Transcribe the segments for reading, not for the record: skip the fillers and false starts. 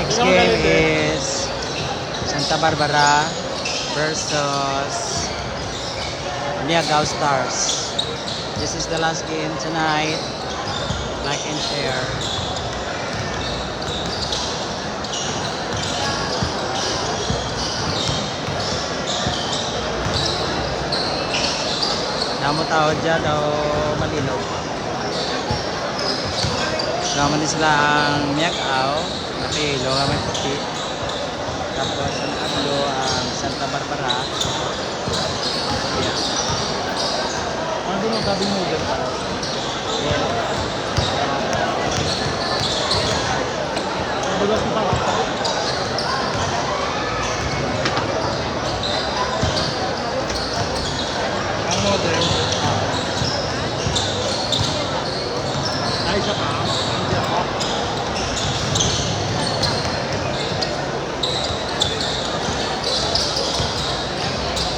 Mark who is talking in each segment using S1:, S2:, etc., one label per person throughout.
S1: Next game is Santa Barbara versus Liagaw Stars. This is the last game tonight. Like and share. Namo tao dyan o malinaw. Sama ni sila ang Liagaw. Napilo nga may puti. Tapos ang tatlo ang Santa Barbara. Yeah.
S2: Ano mo gabi mo dyan? Bulas kita ka. Ang modern. Ay, siya pa. Hindi ako.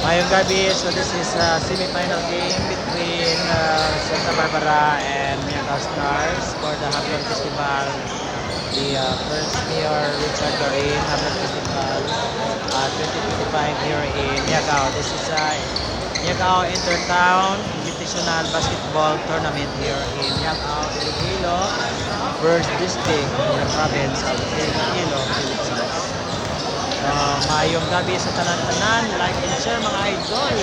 S1: Mayong gabi, so this is a semi-final game between Santa Barbara and Liagaw Stars for the Hablon Festival. The first Mayor Richard Dorin Hablon Festival 2025 here in Liagaw. This is a Liagaw Intertown Invitational Basketball Tournament here in Liagaw, Iloilo, first district in the province of Iloilo, Philippines. Mayong gabi sa tanan-tanan, like and share mga idol.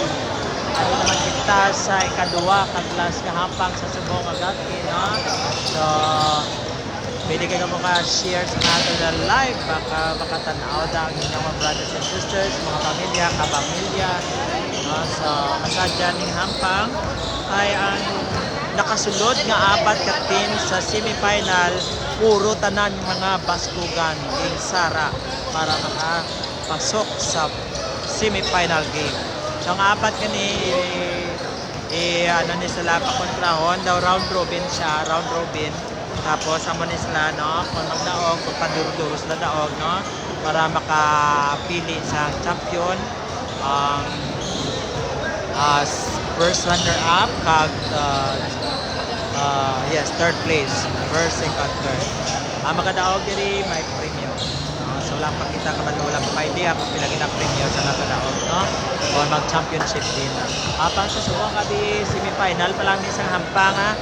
S1: Ay naman kita sa ikaduwa katlas kahampang sa subong agati, no? So, pwede kayo maka-share sa natin na live, baka makatanaw da ang inyong mga brothers and sisters, mga pamilya, kapamilya, no? So, masadya ning hampang ay ang nakasulod nga apat ka team sa semifinal, puro tanan mga baskugan ing Sara para makapasok sa semifinal game. So ang apat kani ano ni sila pa kontrahon daw round robin siya, round robin. Tapos amo ni sila no, kung magdaog kung paduro-duro sila daog no para makapili sa champion as first runner up kag yes, third place, first, second, third. Makadaog diri may premium. So wala pa kita ka man wala pa idea kung pila kita premium sa nakadaog, no? O mag-championship din. Apang sa subong gabi semi-final pa lang isang hampang ha.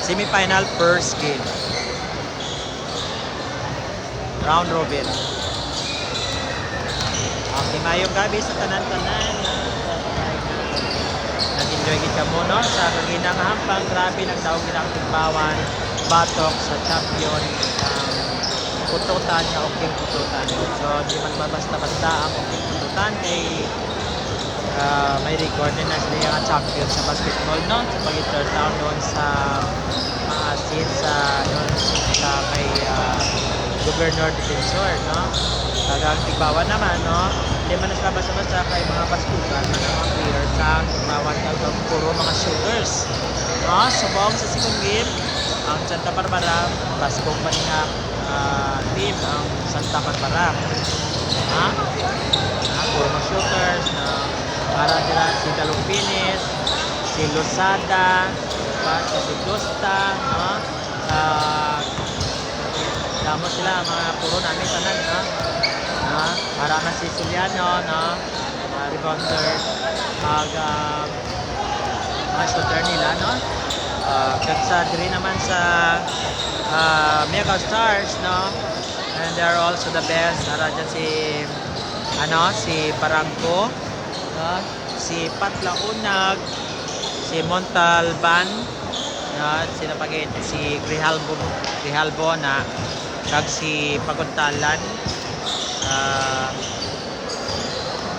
S1: Semi-final first game. Round robin. Okay, mayong gabi sa tanan-tanan. Nag-enjoy kita mo, no? Sa kaginang hampang, grabe nagdaog ginang timbawan, batok sa champion, pututan niya, okay pututan. So, di man mabasta-basta ang okay pututan kay may record din na sila yung champion sa basketball, no? Sa pag-third down doon sa maasin sa doon sa kay Governor Defensor, no? Tagang tigbawan naman, no? Hindi man nasa basta-basta kay mga baskutan, mga players sa tigbawan kag puro mga shooters. No? Subong sa second game, ang Santa Barbara, baskong pa nga team ang Santa Barbara. Ha? Puro mga shooters na para nila si Dalupinis, si Losada, si Gusta, no? Damo sila mga puro namin tanan, no? Para na si Suliano, no? Rebounder, mga shooter nila, no? Kagsa diri naman sa Liagaw Stars, no? And they're also the best. Ara dyan si Barangco, no? Si Patlaunag, si Montalban, no? Si Grijalbo na kag si Paguntalan,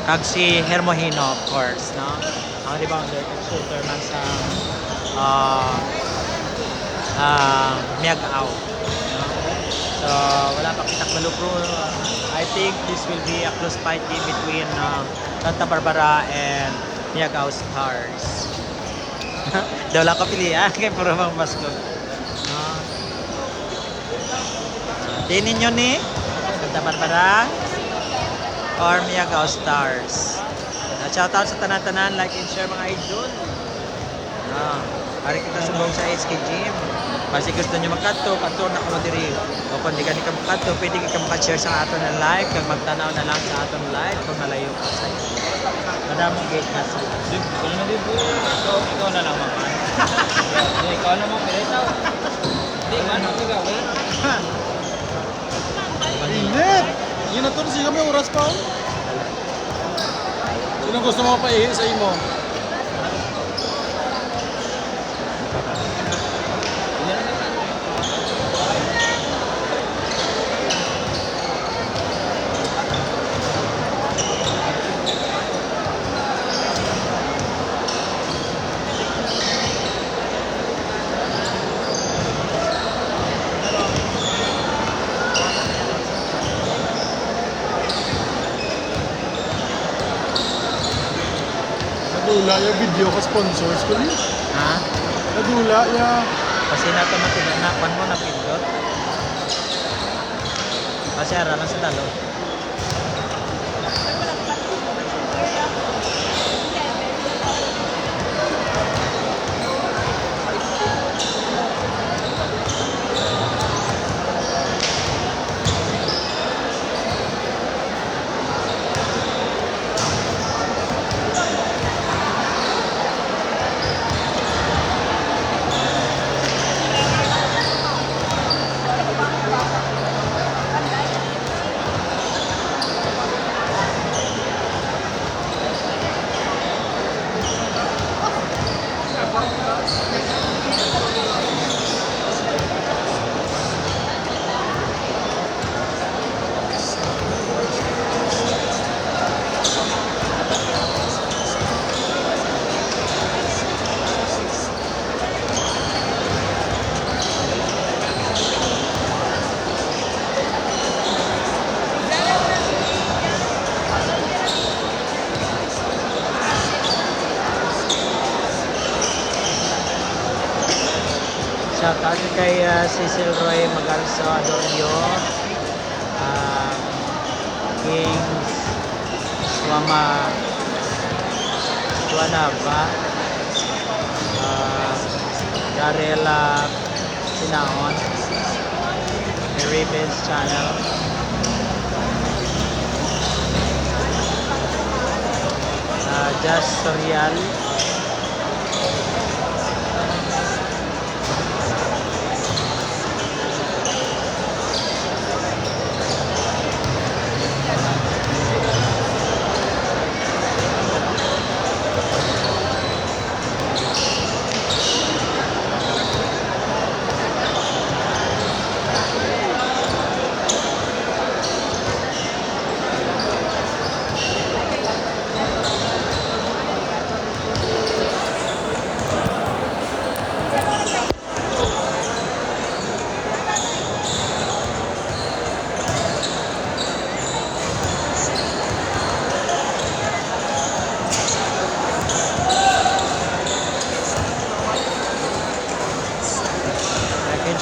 S1: kag si Hermohino, of course, no? Ang rebounder kag shooter man sa Liagaw, no? So wala pa kitang malupro. I think this will be a close fight game between Santa Barbara and Liagaw Stars. Daw lang ko pilihan kay puro mga baskog. Tinin nyo ni Santa Barbara or Liagaw Stars. Shoutout sa tanan-tanan, like and share mga idol. Hari kita subong sa SK Gym. Basi gusto nyo magkanto, kanto na ko diri. O kung di ka makadto, pwede ka maka-share sa aton na live, kag magtanaw na lang sa aton live kung nalayo ka sa iyo. Madamong gate na sa
S2: Dib, kaya na dib. Ikaw na lang makan. Ikaw na mo pilitaw. Di man ako gawin. Init! Yun na to, siya may oras pa. Sino gusto mo paihi sa imo? Nadula yung video ka sponsors ko niya.
S1: Ha?
S2: Nadula ya.
S1: Kasi na ito napan mo na pindot. Kasi ara lang sa dalo. Shout out kay Cecil Roy Magalso Adorio, Kings Suanaba, Darela Sinaon, Ravens Channel, Just Sorial,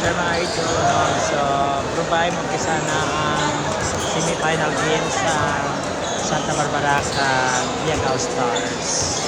S1: share mga idol, no? So provide mo kisa na ang semi-final game sa Santa Barbara sa Liagaw Stars.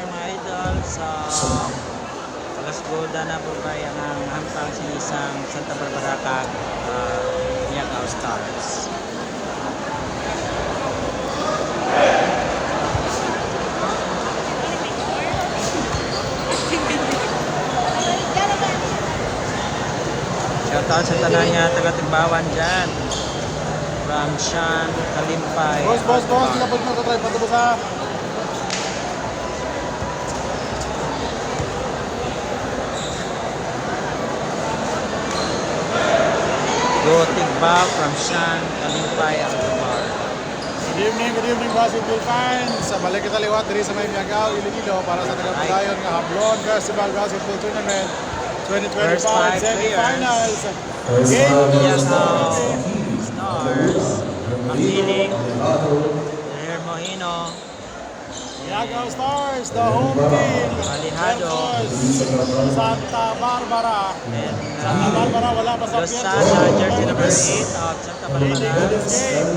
S1: mga idol. So, alas goda na po kaya ng hampang sinisang Santa Barbara kag Miagao Stars. Shoutout sa tanan niya, taga-Tigbawan dyan. From Sean Kalimpay.
S3: Boss, hindi ka pwede magkatry. Patubos ha.
S1: Go Tigbaw from Sean Kalimpay Altamar.
S3: Good evening, basketball fans. Balik kita liwat diri sa may Miagao, Iloilo para sa tagapadayon nga Hablon Festival Basketball Tournament 2025
S1: First five
S3: semifinals.
S1: Miagao Stars. Makiling. Hermohino.
S3: Miagao Stars, the home team.
S1: Alihado.
S3: Versus Santa Barbara.
S1: And
S3: Santa Barbara wala pa sa
S1: Losada, jersey number 8 of Santa
S3: Leading to
S1: Barbara.
S3: this game.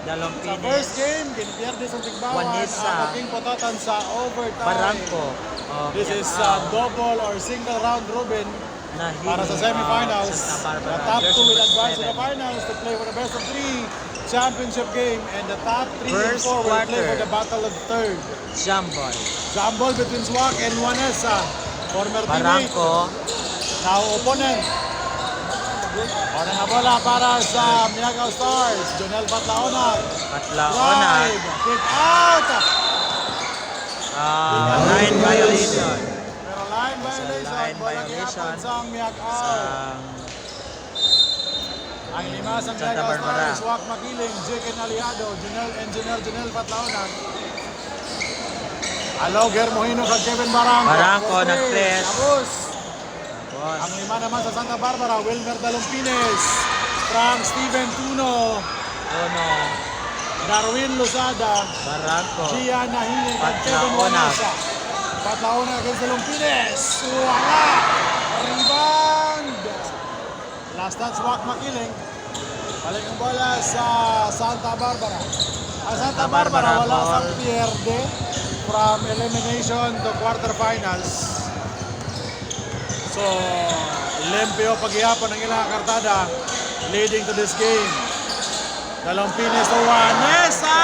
S1: Dalong
S3: Sa first
S1: Pines.
S3: game, ginipiyerde sa Tigbawan.
S1: Juanesa.
S3: Ang ating potatan sa overtime.
S1: Barangco. of
S3: This is
S1: Miagao.
S3: double or single round robin
S1: Nahili
S3: para sa
S1: of
S3: semifinals.
S1: Santa
S3: The
S1: Barbara,
S3: top
S1: jersey
S3: two will
S1: number
S3: advance to the
S1: 7.
S3: finals to play for the best of 3 championship game, and the top 3 and
S1: First
S3: 4 will play
S1: quarter.
S3: for the battle of third.
S1: Jambol.
S3: Jambol between Swak and Juanesa. Former teammate,
S1: Barangco.
S3: now opponent. O na bola para sa Miagao Stars. Jonel Patlaonag.
S1: Patlaona.
S3: Drive. Kick out.
S1: Line violation.
S3: Pero line violation.
S1: line
S3: Bola
S1: violation.
S3: gihapon sa Miagao.
S1: Sa
S3: Ang lima sa
S1: Santa
S3: Miagao
S1: Barbara.
S3: Stars, Wak Magiling, Jekin Aliado, Junel Patlaonag. Alog Hermohino kag Kevin Barangco.
S1: Barangco,
S3: For three.
S1: nag-press.
S3: Tapos,
S1: Tapos,
S3: ang lima naman sa Santa Barbara, Wilmer Dalumpines, Frank Steven Tuno,
S1: Uno.
S3: Darwin Lozada,
S1: Barangco.
S3: Gian Nahingin kag Kevin
S1: Patlaonag.
S3: Juanesa. Patlaonag against Dalumpines. Wala! Rebound! Last touch, Wak Makiling. Balik ang bola sa Santa Barbara. Ang Santa Barbara wala sa pierde from elimination to quarterfinals. So, limpyo paghihapon ang ilang kartada leading to this game. Dalumpines to Juanesa!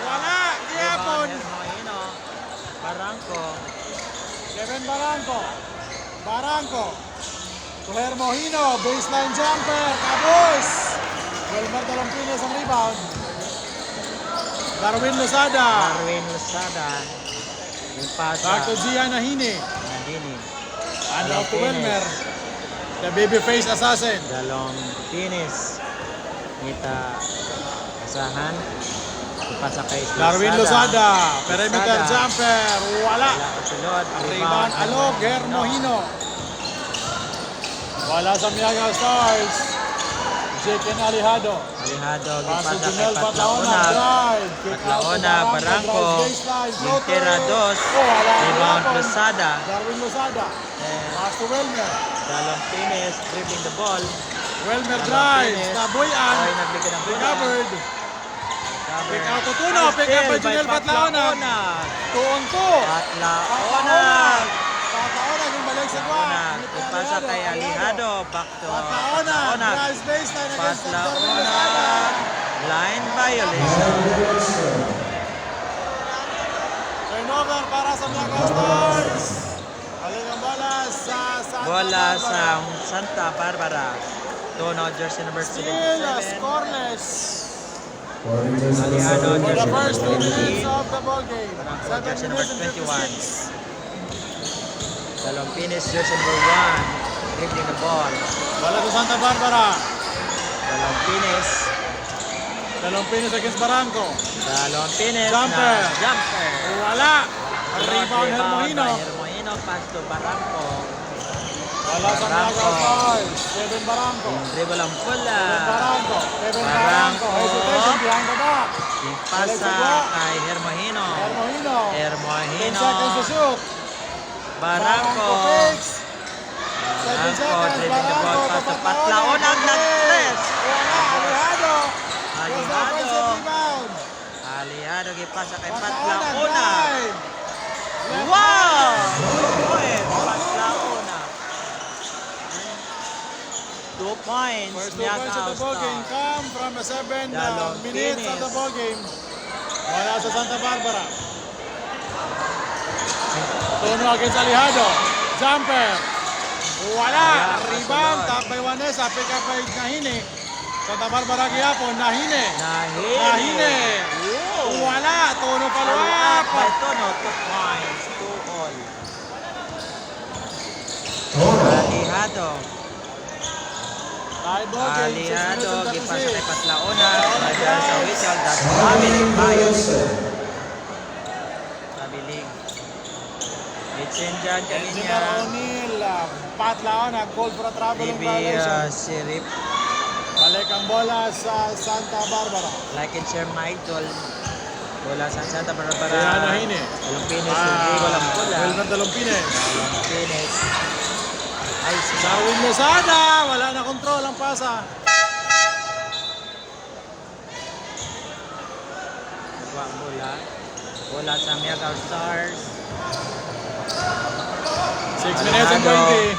S3: Wala! Gihapon!
S1: Hermohino. Barangco.
S3: Kevin Barangco to Hermohino, baseline jumper, tapos Wilmer Dalumpines ang rebound. Darwin Lozada,
S1: Darwin Lozada. Yung pasa.
S3: back to Gian Nahini,
S1: Nandini.
S3: and off to Wilmer, the babyface assassin.
S1: Dalong Pinis. Ngita. Asahan. Ipasa kay
S3: Darwin Lozada, perimeter jumper, wala.
S1: Wala kasulod.
S3: Ang rebound, Alog, Hermohino. Wala sa Miagao Stars. Jekin Alihado.
S1: Alihado.
S3: Paso
S1: Ipasa kay
S3: Junel Patlaonag,
S1: Patlaona.
S3: drive. Kick out to
S1: Patlaona. Barangco.
S3: drive baseline, floater.
S1: Quintera 2.
S3: Wala.
S1: Rebound
S3: Hapon.
S1: Lozada.
S3: Darwin Lozada.
S1: And
S3: Pass to Wilmer.
S1: Dalong Pinis. Dribbling the ball.
S3: Wilmer
S1: Dalong
S3: drives.
S1: Pinis.
S3: Nabuyan.
S1: Ay, nagbigay ng bola.
S3: Recovered.
S1: Cover.
S3: Pick out to Tuno. Pick up by Junel Patlaonag. 2 on 2.
S1: Patlaonag.
S3: Patlaonag yung balik sa kwa.
S1: Patlaonag. Ipasa kay Alihado. Back to
S3: Patlaonag.
S1: Patlaonag.
S3: Drives baseline against Darwin Lozada.
S1: Patlaonag. Line violation.
S3: Turnover para sa Miagao Stars. Balik ang bola sa Santa
S1: Bola
S3: Barbara.
S1: sa Santa Barbara. Tono, jersey number
S3: Still
S1: 77.
S3: scoreless
S1: Alihado,
S3: for the
S1: jersey
S3: first 2
S1: number
S3: minutes
S1: 20.
S3: of the ball game. 7
S1: Jersey number
S3: minutes and
S1: 21.
S3: 56.
S1: Dalong Pinis, jersey number 1. Dribbling the ball.
S3: Bola sa Santa Barbara.
S1: Dalong Pinis.
S3: Dalumpines against Barangco.
S1: Dalong Pinis
S3: Jumper.
S1: na jumper.
S3: Wala. Ang rebound Hermohino.
S1: by Hermohino, pass to Barangco.
S3: Bola sa Miagao Stars. Kevin Barangco.
S1: Dribble ang bola.
S3: Barangco. Kevin Barangco.
S1: Barangco.
S3: Hesitation behind the back.
S1: Yung pasa kay Hermohino.
S3: Hermohino. 10
S1: Hermohino.
S3: seconds to shoot.
S1: Barangco.
S3: fakes. 7
S1: Barangco,
S3: seconds.
S1: dribbling the ball, pass to Patlaonag.
S3: Patlaonag.
S1: Nag-press.
S3: Wala. Alihado.
S1: Alihado.
S3: Offensive rebound.
S1: Alihado. Alihado gipasa kay Pat
S3: Patlaona,
S1: Laona.
S3: drive. Left
S1: Wow!
S3: hand.
S1: 2 points, Pat Laona. 2 points,
S3: First 2
S1: Miyagi
S3: points of the ball game
S1: All-Star.
S3: come from the 7
S1: Dalong
S3: minutes of the
S1: finish.
S3: ball game. Wala sa Santa Barbara. Tono against Alihado. Jumper. Wala.
S1: Ayan,
S3: Rebound.
S1: kasunod.
S3: Tap by Juanesa. Pick up by Nahine. Santa Barbara gihapon. Nahine. Nahine.
S1: Wow!
S3: Wala. Tono follow
S1: Follow-up
S3: up.
S1: by Tono, 2 points, 2 all. Alihado.
S3: Tie ball game. 6 minutes
S1: Alihado,
S3: and
S1: gipasa
S3: 36.
S1: kay Pat Laona. Nagdala sa whistle, that's Dominic Bayos. Tabiling. Litsinjan
S3: Engineer
S1: kaninya.
S3: O'Neal. Pat Laona. Call for a traveling
S1: Bibi
S3: violation.
S1: Sirip.
S3: Balik ang bola sa Santa Barbara.
S1: Like and share my idol. Bola sa Santa Barbara.
S3: Kaya Nahine.
S1: Dalumpinis, hindi walang bola.
S3: Wilmer Dalumpines.
S1: Dalumpinis. Ay,
S3: Darwin Mesada. Wala na control ang pasa.
S1: nagwa ang bola. Bola sa Miyagi All-Stars.
S3: 6 minutes and
S1: Alihado.
S3: 20.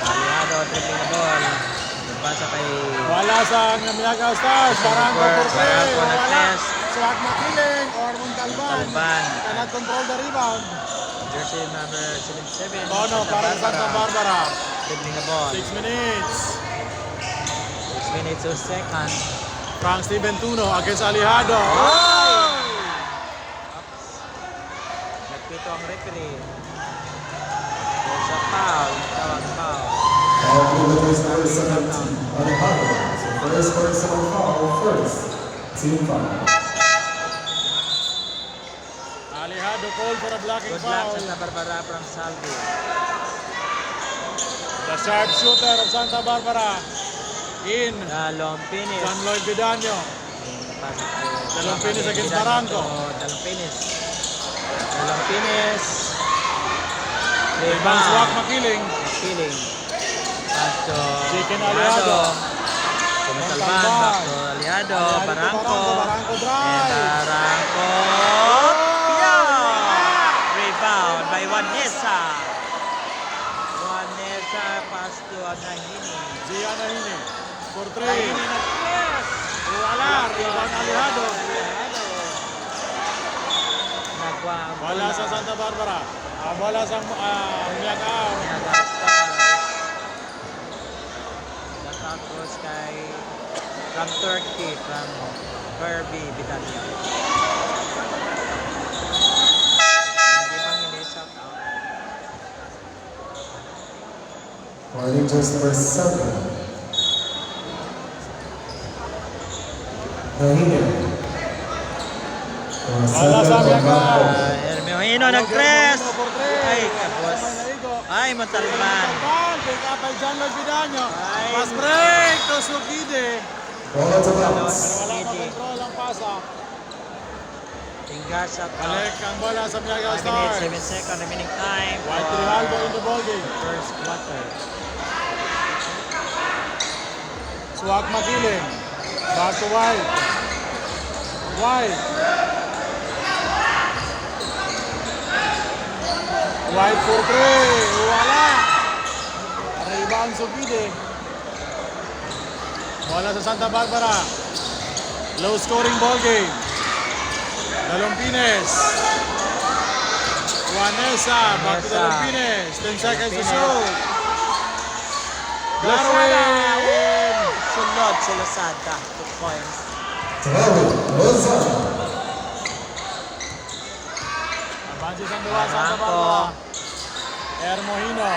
S1: Alihado, tripping the ball. Nagpasa kay
S3: Wala sa Miyagi Stars. Barangco for play.
S1: Barangco
S3: Wala.
S1: nag-test.
S3: Swak Makiling or Montalban.
S1: Talban.
S3: Cannot control the rebound.
S1: Jersey number 77.
S3: Tono para sa Santa Barbara.
S1: Dribbling the ball.
S3: 6 minutes.
S1: 6 minutes to second.
S3: Frank Steven Tuno against Alihado.
S1: Nagpito ang referee. There's a foul. Tawag foul.
S4: First personal foul first. Team foul.
S3: Alihado call for a blocking
S1: Good luck
S3: foul.
S1: Santa Barbara from Salvi.
S3: The sharpshooter of Santa Barbara. In.
S1: Dalumpinis.
S3: John Lloyd Vidaño. Dalumpinis against Barangco.
S1: Dalumpinis. Dalumpinis.
S3: Rebound Swak Makiling.
S1: Feeling. Pass to
S3: Chicken Alihado.
S1: Sumasalban. Back to Alihado. Barangco.
S3: Barangco
S1: And
S3: drive.
S1: Barangco. Yeah! Rebound by Juanesa. Juanesa pass to Nahini.
S3: Gian Nahine. For 3.
S1: Nahini nag-press.
S3: Wala. Rebound Alihado.
S1: Nagwa ang
S3: Wala sa Santa Barbara. Bola sa Miyagaw.
S1: Tapos kay from Turkey, from Kirby, Bitanya. Hindi bang hindi shout out?
S4: Rangers number 7. Nahine.
S3: Wala sa Miyagaw.
S1: Hermiohino nag-press.
S3: For 3.
S1: Ay, kapos. Ay, Montalban.
S3: Pick up by John Lloyd Vidaño.
S1: Ay.
S3: Pass break to Sukide.
S4: Ball to bounce.
S3: Wala na control ang pasa.
S1: Finger shot out.
S3: Balik ang bola sa Miyagaw
S1: 5 minutes,
S3: Stars.
S1: 7 seconds remaining time
S3: White
S1: for
S3: Grijalvo in the ball game.
S1: first quarter.
S3: Swak Makiling. Back to White. White. White for 3. Wala. Rebound Sukide. Bola sa Santa Barbara. Low scoring ball game. Dalumpines. Juanesa. Back to
S1: Juanesa.
S3: Dalumpines. 10 seconds to
S1: Dalumpines.
S3: shoot.
S1: Lozada.
S3: Darwin.
S1: Sunod si Lozada. 2 points.
S4: Darwin Lozada.
S3: Advances ang dalawa sa Santa
S1: Barangco.
S3: Barbara. Hermohino.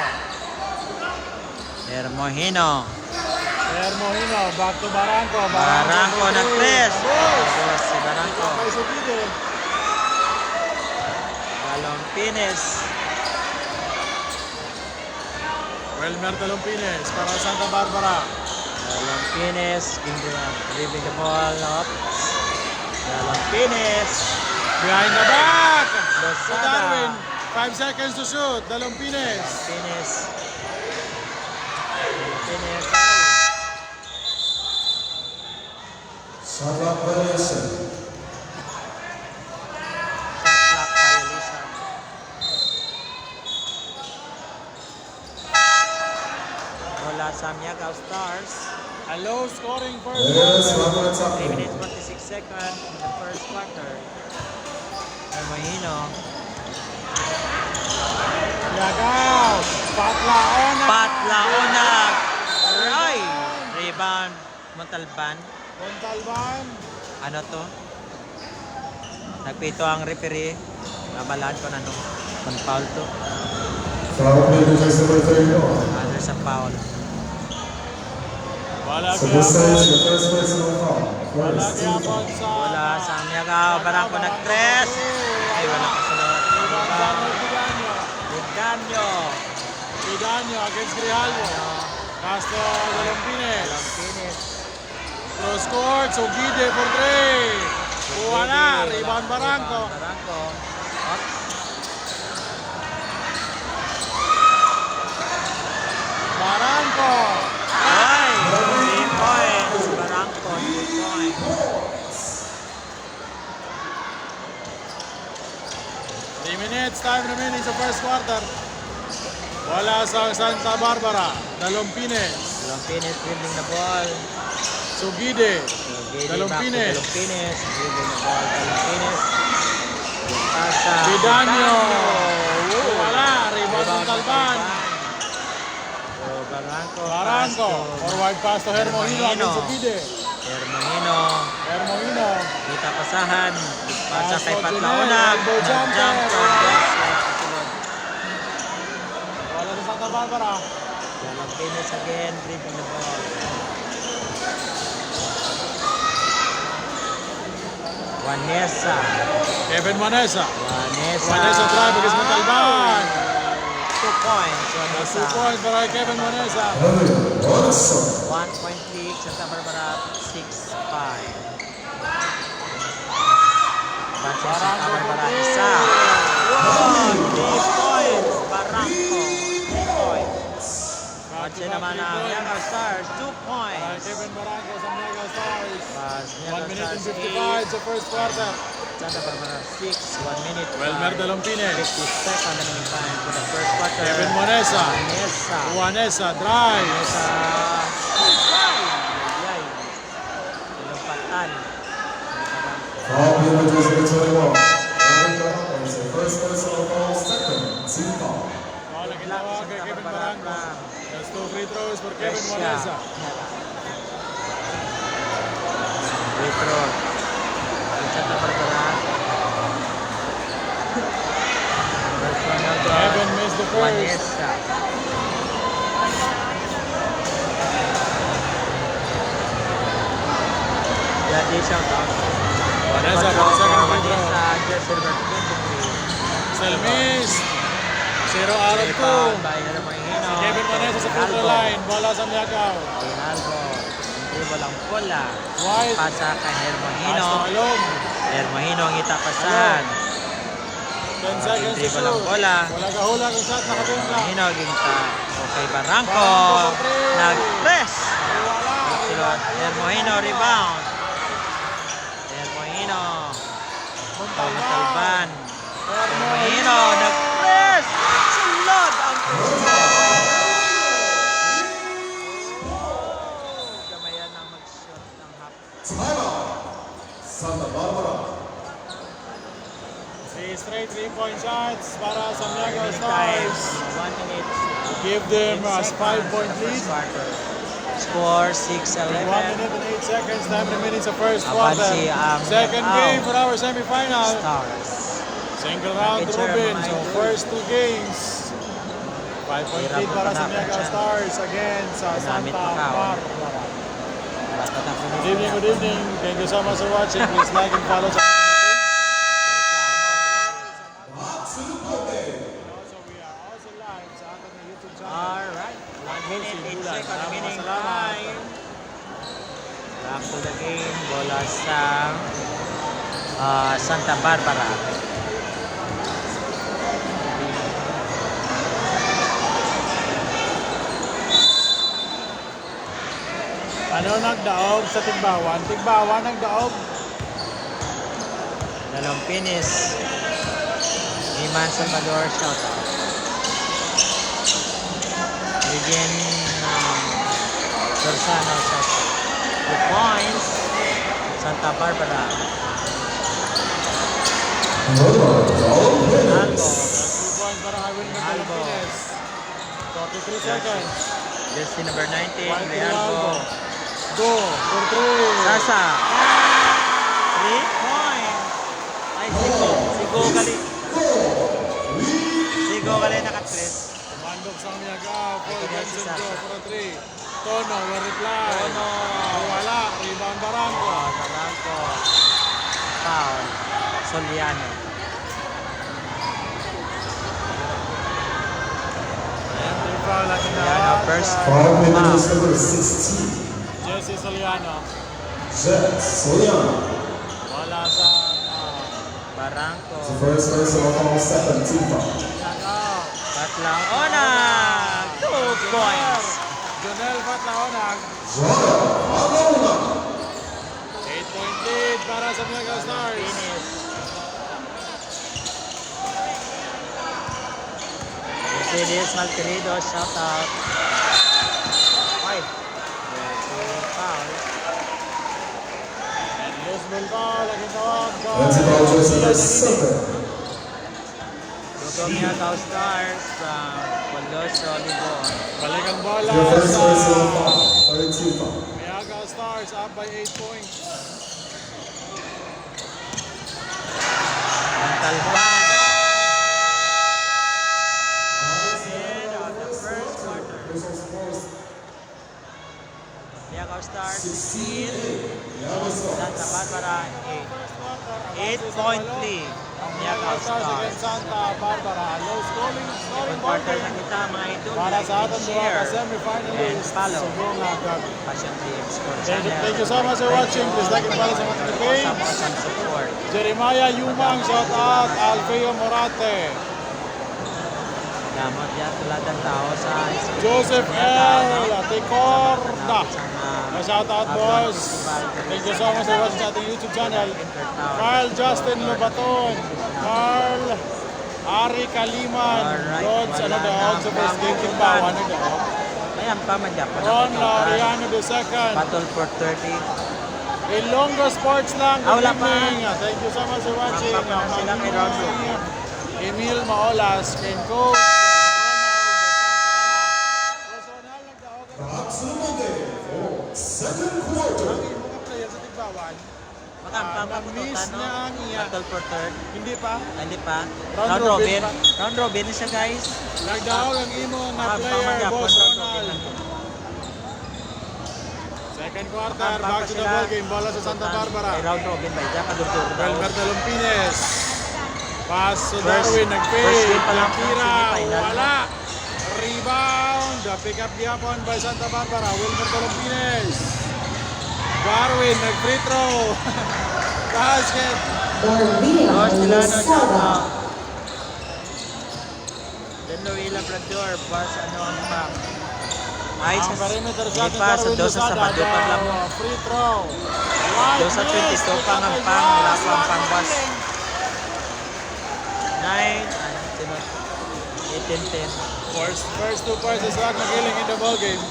S1: Hermohino.
S3: Hermohino. Back to Barangco.
S1: Barangco
S3: for 3.
S1: nag-press.
S3: Tapos.
S1: Tapos si Barangco.
S3: Kay Sukide.
S1: Dalumpines.
S3: Wilmer Dalumpines para sa Santa Barbara.
S1: Dalumpines. Dribbling the ball up. Dalumpines.
S3: Behind the back. To
S1: Lozada.
S3: Darwin. 5 seconds to shoot. Dalumpines.
S1: Dalumpines. Dalumpines.
S4: Shot clock violation.
S1: bola sa Miagaw Stars.
S3: A low scoring first
S4: Yes,
S3: quarter.
S1: 3
S4: 1
S1: minutes
S4: time.
S1: 46 seconds in the first quarter. Hermohino.
S3: Yagaw. Patlaona.
S1: Patlaonag. Ay! Rebound. Montalban.
S3: Montalban.
S1: Ano to? Nagpito ang referee. Nabalaan ko na no. Foul to.
S4: Foul play to just number 31.
S1: Under sa foul.
S3: Wala
S4: So this is
S3: gyapon.
S4: the first personal foul.
S3: Wala
S4: First team
S3: gyapon
S4: foul.
S3: sa...
S1: Bola sa Miagaw. Barangko nag-tres. Ay, wala pa sunod.
S3: Rebound sa
S1: Rebound.
S3: Pidanyo.
S1: Liganyo.
S3: Pidanyo against Grijalvo. Castro Dalompines.
S1: Finish.
S3: Cross court. Sugide for 3. Kuha na. Rebound Barangko.
S1: Barangko.
S3: Barangko.
S1: Ay! 3 points. Barangko. 3 points.
S3: 3 minutes time remaining sa first quarter. Wala sa Santa Barbara. Dalompines.
S1: Dalompines dribbling the ball.
S3: Sugide.
S1: Dalompines.
S3: Dalompines.
S1: Dalompines. Dribbling the ball. Dalompines. Pasa.
S3: Pidanyo.
S1: Woo!
S3: Wala. Rebound Montalban.
S1: So, Barangko.
S3: Barangko.
S1: pass to
S3: Forward pass to Hermohino against Sugide.
S1: Hermohino.
S3: Hermohino.
S1: Kita pasahan. Pasa kay
S3: Paso,
S1: Patlaonag.
S3: Elbow jumper.
S1: Kasunod.
S3: Wala sa Santa Barbara.
S1: Dalompines again. Dribbling the ball. Vanessa.
S3: Kevin Manesa.
S1: Vanessa
S3: drive against Montalban.
S1: 2 points.
S3: That's
S1: Vanessa.
S3: 2 points para kay Kevin Manesa.
S4: Awesome.
S1: 1 point lead. Santa Barbara 6-5. Bansi Santa Barbara isa. 3 points. Barangko 3 points. Bansi naman ang Miagaw Stars 2
S3: Para
S1: points.
S3: Kevin Barangco sa Mega Stars.
S1: Pas
S3: 1
S1: Miagaw
S3: minute and
S1: Stars
S3: 55 sa first quarter.
S1: 8. Santa Barbara 6. 1 minute.
S3: Welmer Dalompines.
S1: 50 seconds remaining time for the first quarter.
S3: Kevin Manesa.
S1: Vanessa.
S3: Juanesa drive.
S1: Sa Yay. Ilumpatan.
S4: Foul play to just number 21. Early Barangko is the first personal foul. Second team foul.
S3: Foul ang ginawa kay Kevin Barangco. That's 2 free throws for Kevin
S1: Presya.
S3: Manesa.
S1: Retro. Santa Barbara. First one out.
S3: Kevin missed the first.
S1: Vanessa. Jadi shout out.
S3: Vanessa for the
S1: Control
S3: second
S1: for
S3: free throw.
S1: Vanessa. Jersey number 23.
S3: Selmis. 0 out of 2.
S1: Rebound by Hermohino.
S3: Si Kevin Manesa sa free throw line. Bola sa Miagaw.
S1: Rinaldo. Hindi walang bola.
S3: White.
S1: Pasa kay Hermohino.
S3: Pass to Alom.
S1: Hermohino ang itapasan.
S3: 10 seconds to
S1: Hindi walang
S3: shoot.
S1: bola.
S3: Wala kahula kung shot nakatingka.
S1: Hermohino ginta. Okay, Barangko.
S3: Barangko for three.
S1: Nag-press.
S3: Wala.
S1: Silot. Hermohino rebound. Hermohino. Montalban. Hermohino nag-press. Silot ang Gamayan ang mag-shot ng half.
S4: Timeout. Santa Barbara.
S3: 3 straight 3-point shots para sa Miagaw
S1: Remaining time,
S3: Stars.
S1: 1 minute.
S3: Give them a
S1: 8 seconds
S3: 5-point
S1: for the
S3: lead.
S1: first quarter. Score 6-11.
S3: 1 minute and 8 seconds time remaining sa first
S1: Abansi
S3: quarter.
S1: ang
S3: Second
S1: Miagaw
S3: game for our semifinal.
S1: Stars.
S3: Single round
S1: Picture
S3: robin.
S1: my
S3: So
S1: group.
S3: first 2 games. 5-point
S1: Hirap
S3: lead para sa
S1: magpanakot
S3: Miagaw
S1: siya.
S3: Stars against sa
S1: Ginamit
S3: Santa
S1: pa ka,
S3: Barbara.
S1: Basta
S3: Good evening, good evening. Thank you so much for watching. Please like and follow sa Also, we are also live sa ating YouTube channel.
S1: Alright. 1 minute, 8 seconds remaining
S3: Salamat.
S1: time. Back to the game. Bola sa Santa Barbara.
S3: Ano nagdaog sa Tigbawan? Tigbawan nagdaog.
S1: Dalompines. Iman Salvador, shout out. Begin Dorsano shot. 2 points. Santa Barbara. Albo.
S3: 2 points para kay Wilmer
S1: Albo.
S3: Martinez. 43 seconds.
S1: Jersey number 19,
S3: White
S1: Ray Albo.
S3: Go for 3.
S1: Sasa. 3 points. Ay, Sigo gali. Sigo gali naka-tres.
S3: Mandok sa Miyaga. For
S1: Ito na si
S3: Benson
S1: Sasa.
S3: go for 3. Tono will reply.
S1: Tono.
S3: Wala. Rebound Barangco.
S1: Barangco. Foul. Soliano.
S3: Entry foul at
S1: Soliano first.
S4: Foul
S1: Foul.
S4: is number 16.
S3: Jesse Soliano.
S4: Jet Soliano.
S3: Wala sa
S1: Barangco.
S4: The first personal foul, second team foul.
S3: Miyaga.
S1: Patlang Ona. 2 points.
S3: Jonel Patlaonag.
S4: Jordan
S3: 8-point lead para sa Miyaga Stars.
S1: Finish. Mercedes Malquerido, shout out. Ay. Foul.
S3: Los Bilbao, laging tawag.
S4: Nancy foul jersey number 7.
S1: Miyaga Stars from Coloso, Libon.
S3: Balik ang bola
S4: Your first
S3: sa
S4: personal foul, third team foul.
S3: Miyaga Stars up by 8 points.
S1: Montalban. End of the first quarter. Miyaga Stars 16. Santa Barbara 8. 8-point lead. Miyaga
S3: Stars against
S1: Stars.
S3: Santa Barbara. Low scoring
S1: Second
S3: ball
S1: quarter
S3: game.
S1: na kita mga idol.
S3: Para
S1: Like
S3: sa
S1: and
S3: ating mga
S1: share
S3: ka-semifinalists.
S1: and follow.
S3: Subong agad.
S1: Passion Team Sport
S3: Thank
S1: Channel.
S3: you so much for watching. Please like and follow sa mga page.
S1: Sama ka sa support.
S3: Jeremiah Yumang, shout out. Alfeo Morate.
S1: Damot yan tulad ng tao sa
S3: Joseph L. Tecorda. Shout out boss. Thank you so much for watching sa ating YouTube channel. Carl Justin Lobaton. Carl Ari Kaliman.
S1: Alright,
S3: Rods, ano
S1: wala
S3: daw?
S1: na
S3: Super
S1: ang
S3: skating
S1: pamumukan.
S3: ba? Ano daw?
S1: Ayan pa man dyan.
S3: Ron Laureano II.
S1: Battle for 30.
S3: Ilonggo Sports lang.
S1: Ah, wala
S3: Good
S1: pa.
S3: evening. Thank you so much for watching.
S1: Ang papa na sila kay Ron.
S3: Emil Maolas. Ken Coach.
S4: Back to the Monday for second quarter.
S3: Ang mga player sa Tigbawan,
S1: Makampa pa
S3: na-miss
S1: pututan,
S3: niya
S1: no?
S3: ang iya.
S1: Battle for third.
S3: Hindi pa.
S1: Hindi pa.
S3: Round
S1: Round
S3: robin
S1: robin.
S3: pa.
S1: Round robin na siya, guys.
S3: Nagdahog ang imo na
S1: Makampa man
S3: player,
S1: dyan.
S3: Boss
S1: Round robin
S3: Ronald.
S1: lang.
S3: Second quarter,
S1: Makampa
S3: back
S1: pa
S3: to the
S1: sila.
S3: ball game. Bola sa Santa Barbara.
S1: Ay, round robin ba? Diyan, kadugtog daw.
S3: Wilmer Talumpines. Pass to
S1: First-
S3: Darwin,
S1: first
S3: nag-fade.
S1: game pa lang ng
S3: Tira,
S1: semifinal.
S3: wala. Rebound. Pick up gihapon by Santa Barbara. Wilmer Talumpines. Darwin, nag-free throw. Basket.
S1: George
S5: Darwin
S1: Milano, shout
S5: Lozada.
S1: out. Then Louis Labrador, boss, ano ang pa? Ay,
S3: Ang perimeter shot ni
S1: pa sa
S3: Darwin
S1: dosa sa
S3: Lozada.
S1: Bado pa lang mo.
S3: Free throw. Wide
S1: Dosa
S3: miss.
S1: 22
S3: Pick
S1: pang
S3: up
S1: ang
S3: by
S1: pang,
S3: Josh.
S1: wala pang
S3: Wag
S1: pangwas.
S3: magaling.
S1: 9, 18-10.
S3: First 2 points is Wag Magiling in the ball game.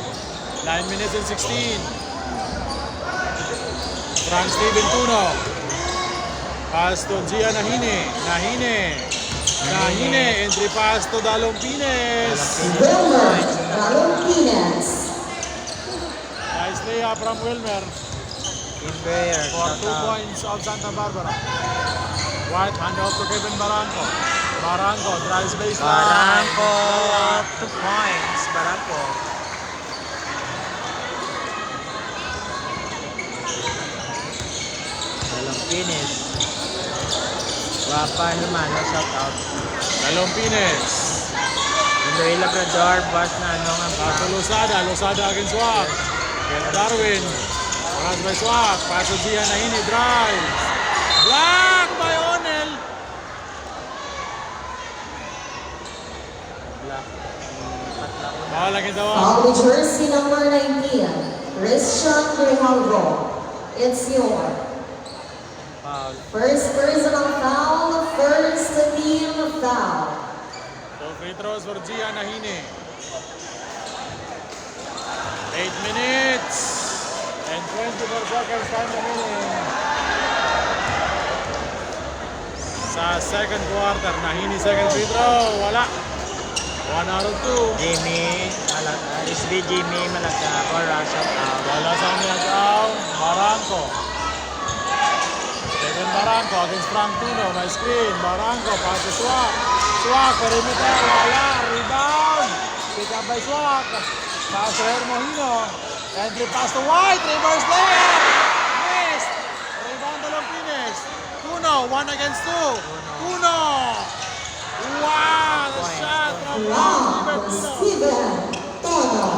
S3: 9 minutes and 16. Frank Steven Tuno. Pass to Gia Nahine. Nahine. Entry pass to Dalumpines.
S5: Wilmer Talumpines.
S3: Nice layup from Wilmer
S1: Kimber,
S3: for
S1: shout
S3: 2
S1: out.
S3: points of Santa Barbara. White hand off to Kevin Barranco. Barranco drives baseline.
S1: Barangco,
S3: Layup.
S1: 2 points, Barangco. Walang finish. Guapa Himano, shout out.
S3: Dalumpines.
S1: Louis Labrador, boss na ano nga pa.
S3: Pass to Lozada against Swak. Darwin. Pass by Swak. Pass to Gia Nahine. Drive. Block by Onel.
S1: Black. Patlaon.
S3: Ball against the wall.
S5: Foul jersey number 19, Christian Grijalvo. It's your
S1: Foul.
S5: first personal foul, first team foul.
S3: 2 free throws for Gia Nahine. 8 minutes and 24 seconds time remaining. Sa second quarter, Nahini second free throw, wala. 1 out of 2.
S1: Jimmy Malaga, SB Jimmy Malaga, Cora, shout out.
S3: Wala sa Miagaw, Barangco. Kevin Barangco against Frank Tino, may screen. Barangco, pass to Swak. Swak, perimeter, wala. Rebound. Pick up by Swak. Pass to Hermohino. Entry pass to White. Reverse layup. Missed. Rebound to Lompines. Tuno, 1 against 2. Tuno. Wow, the shot from
S5: Wow,
S3: Steven Tuno.
S5: Steven Tono.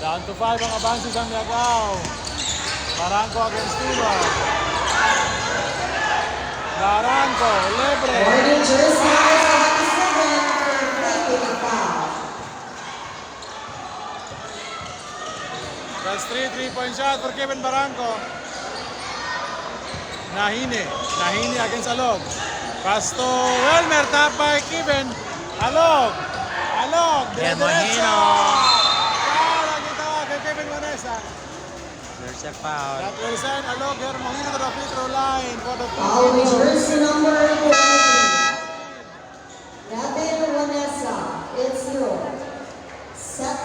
S3: Down to 5 ang advances ang Miagaw. Barangco against Tuno. Barangco, libre.
S5: Wearing jersey number 77 for making a foul.
S3: That's 3-3-point shot for Kevin Barangco. Nahini against Alog. Pass to Welmer, tap by Kevin. Alog,
S1: Hermohino.
S3: Foul ang ginawa kay Kevin Vanessa.
S1: There's a foul.
S3: That will send Alog Hermohino to the free throw line for the
S5: Foul with
S3: free throw.
S5: jersey number 23. Kevin Vanessa, it's your set.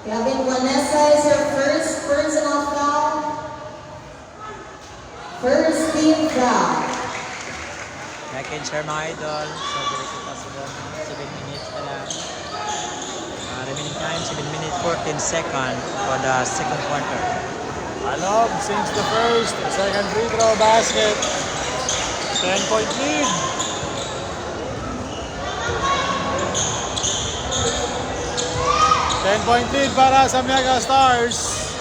S5: Kevin Vanessa is your first personal foul. First team foul.
S1: Package her mga idol. So, balik kita sa 7 minutes na lang. Remaining time, 7 minutes 14 seconds for the second quarter.
S3: Alog sinks the first, second free throw basket. 10-point lead. Ten-point lead para sa Mega Stars.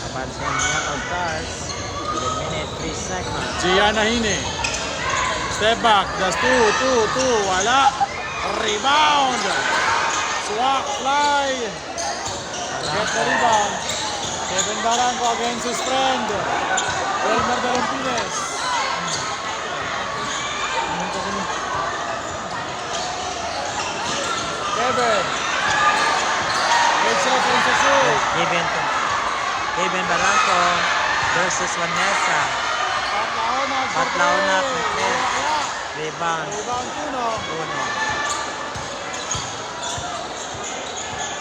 S1: Kapan sa mga Stars. 7 minutes 3 seconds.
S3: Gian Nahini. Step back, that's 2, wala. Rebound. Swak, fly. Get the rebound. Kevin Barangco against his friend. Wilmer de Lompines. Kevin. Great shot from Susu.
S1: Kevin Barangco versus Vanessa. Patlaonak, Mekles. Rebound.
S3: Rebound Tuno.
S1: Uno.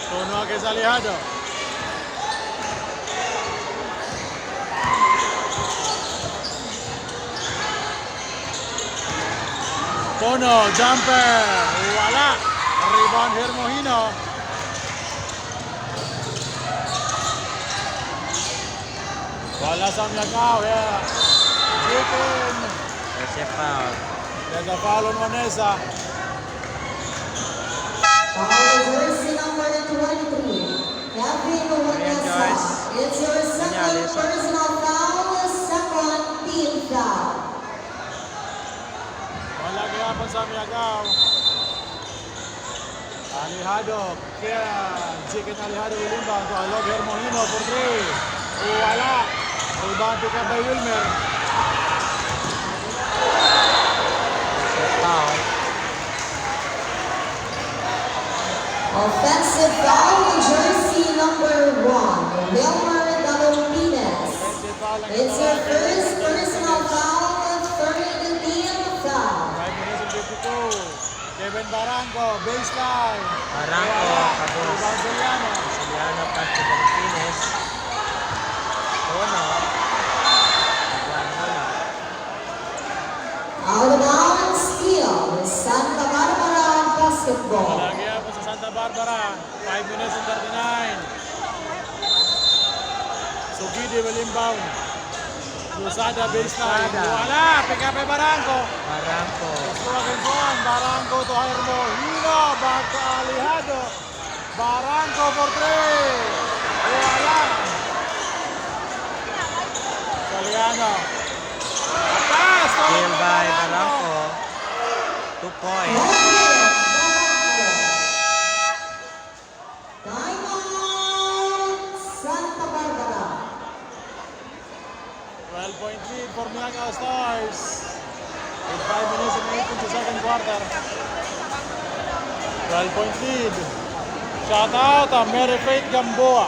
S3: Tuno against Alejado. Tuno, jumper. Wala. Rebound Hermohino. Wala sa Miagaw. Yeah. Chicken.
S1: There's a foul.
S3: There's a foul on Vanessa.
S5: Foul jersey number 23. Kevin Vanessa.
S1: Joyce.
S5: It's your second
S1: Vinales.
S5: personal foul, second team foul.
S3: Wala gayapon sa Miagaw. Alejado. Kaya Chicken Alejado will inbound to Alog Hermohino for 3. Wala. Rebound pick up by Wilmer.
S1: There's a foul.
S5: Offensive foul, jersey number 1, Wilmer Dalopines. It's your first personal foul, third team foul.
S3: 5 minutes and 52. Kevin Barangco, baseline.
S1: Barangco, kabos.
S3: Rebound Soriano.
S1: Siliano, Pasto Martinez. Uno. Wala.
S5: Out of bounds, steal, Santa Barbara basketball.
S3: Wala gayapon sa Santa Barbara. 5 minutes and 39. Sugidi will inbound. Lusada baseline.
S1: Lusada.
S3: Wala. Pick up by Barangco.
S1: Barangco.
S3: Two against one. Barangco to Hermohino. Back to Alejado. Barangco for 3. Wala. Saliano. Pass.
S1: Kill by Barangco. 2 points.
S5: Diamond, Santa Barbara.
S3: 12-point lead for Miagaw Stars. With 5 minutes and 8 in the second quarter. 12-point lead. Shout out Mary Faith Gamboa.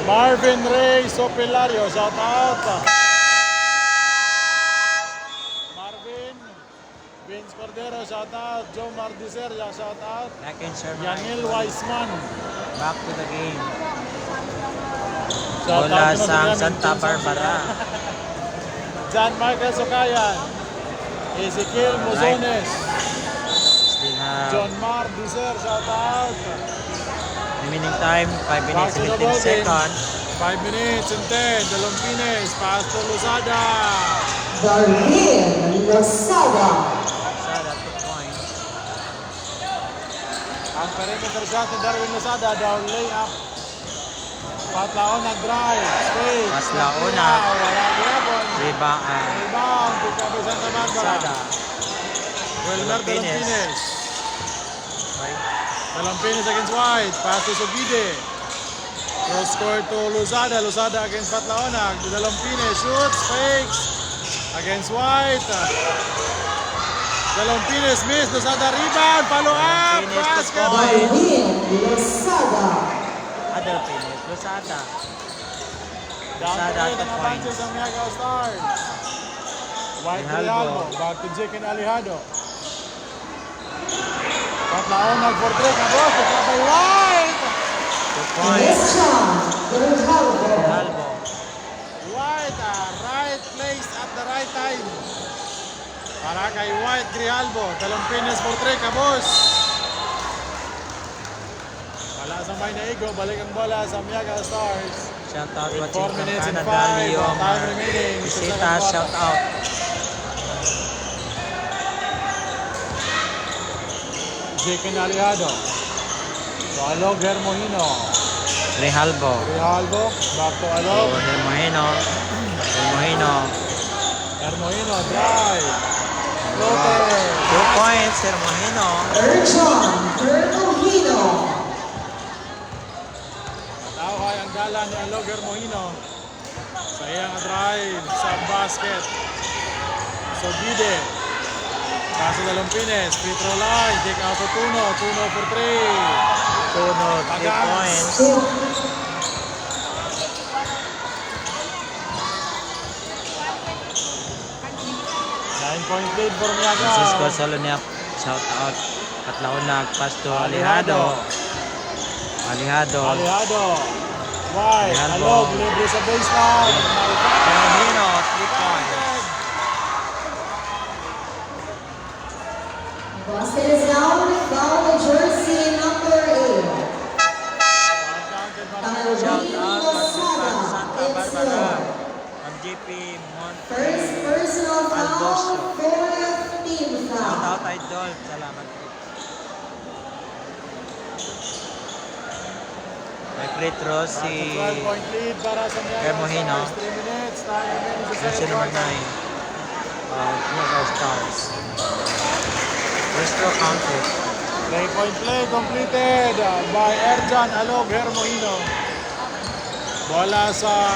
S3: Marvin Ray Sopilario, shout out. Marvin. Vince Cordero, shout out. Joe Mardiser, shout out.
S1: Back in Sherman.
S3: Yanil Weisman.
S1: Back to the game.
S3: Shout
S1: Bola
S3: out
S1: sa
S3: naman
S1: Santa
S3: James
S1: Barbara.
S3: John Michael Sokayan. Ezekiel Mozones.
S1: Still have
S3: John Mar Diser, shout out.
S1: remaining time, 5
S3: Back
S1: minutes
S3: to the
S1: and 18
S3: ball game.
S1: seconds.
S3: 5 minutes and 10. Dalompines, pass to Lozada.
S5: Darwin Losada.
S1: Sada, 2 points.
S3: Ang perimeter shot ni Darwin Lozada, down layup. Patlaon na drive, straight.
S1: Patlaona.
S3: Wala gapon.
S1: Rebound.
S3: Rebound, Picabe Santa Barbara.
S1: Sada.
S3: Welmer
S1: Dalompines.
S3: Dalompines.
S1: Okay.
S3: Dalompines against White, pass to Sugide. Cross court to Lozada, Lozada against Patlaonag. Dalompines shoots, fakes against White. Dalompines miss, Lozada rebound, follow up,
S1: Dalompines
S3: basket.
S1: to point.
S5: Darwin Losada.
S1: Other finish. Losada.
S3: Down to
S1: Lozada
S3: 8
S1: at
S3: ang
S1: the
S3: advantage
S1: points.
S3: ng Miagaw Stars. White
S1: Alejandro.
S3: Realmo, back to Jekin Alejado. Patlaonag for 3, kabos, by White.
S1: 2 points.
S5: Christian Grijalvo.
S1: Albo.
S3: White, right place at the right time. Para kay White Grijalvo, Dalompines for 3, kabos. Wala sa may naigo, balik ang bola sa Miagaw Stars.
S1: Shout out
S3: With
S1: watching
S3: 4
S1: from
S3: minutes and
S1: Canada,
S3: 5,
S1: Leo
S3: time remaining.
S1: Visita, shout out.
S3: Jekin Alejado. So Alog Hermohino.
S1: Rehalbo.
S3: Grijalvo, back to Alog.
S1: Hermohino. Hermohino.
S3: Hermohino, drive. Floater.
S1: 2 points, Hermohino.
S5: Erjon Bertolino.
S3: Tao kay ang gala ni Alog Hermohino. Sa iyang drive sa basket. So Gide. Paso Dalompines, free throw line, take out to Tuno, Tuno for 3.
S1: Tuno, 3
S3: Pagans.
S1: points.
S5: Two.
S3: 9-point lead for Miagaw.
S1: Francisco Soloniak, shout out. Patlaonag, pass to Alejado. Alejado.
S3: Alejado. White,
S1: Alejandro.
S3: Alog, libre sa baseline.
S1: Hermohino, 3 points.
S5: Basket is down. Foul jersey number 8.
S3: Counted
S1: Shout
S5: Darwin
S1: out,
S5: Losada.
S1: Santa
S5: It's
S1: Barbara.
S5: your
S1: Ang GP Monte.
S5: first personal foul,
S1: Aldoso.
S5: 4th team
S1: Shout
S5: foul.
S1: out, Idol. Salamat po. May free throw si
S3: 12-point lead para sa Miagaw
S1: Hermohino.
S3: Stars. 3 minutes, time remaining sa
S1: jersey
S3: second
S1: number
S3: quarter.
S1: 9 of Miagaw Stars. First throw counted.
S3: 3-point play completed by Erjan Alog Hermohino. Bola sa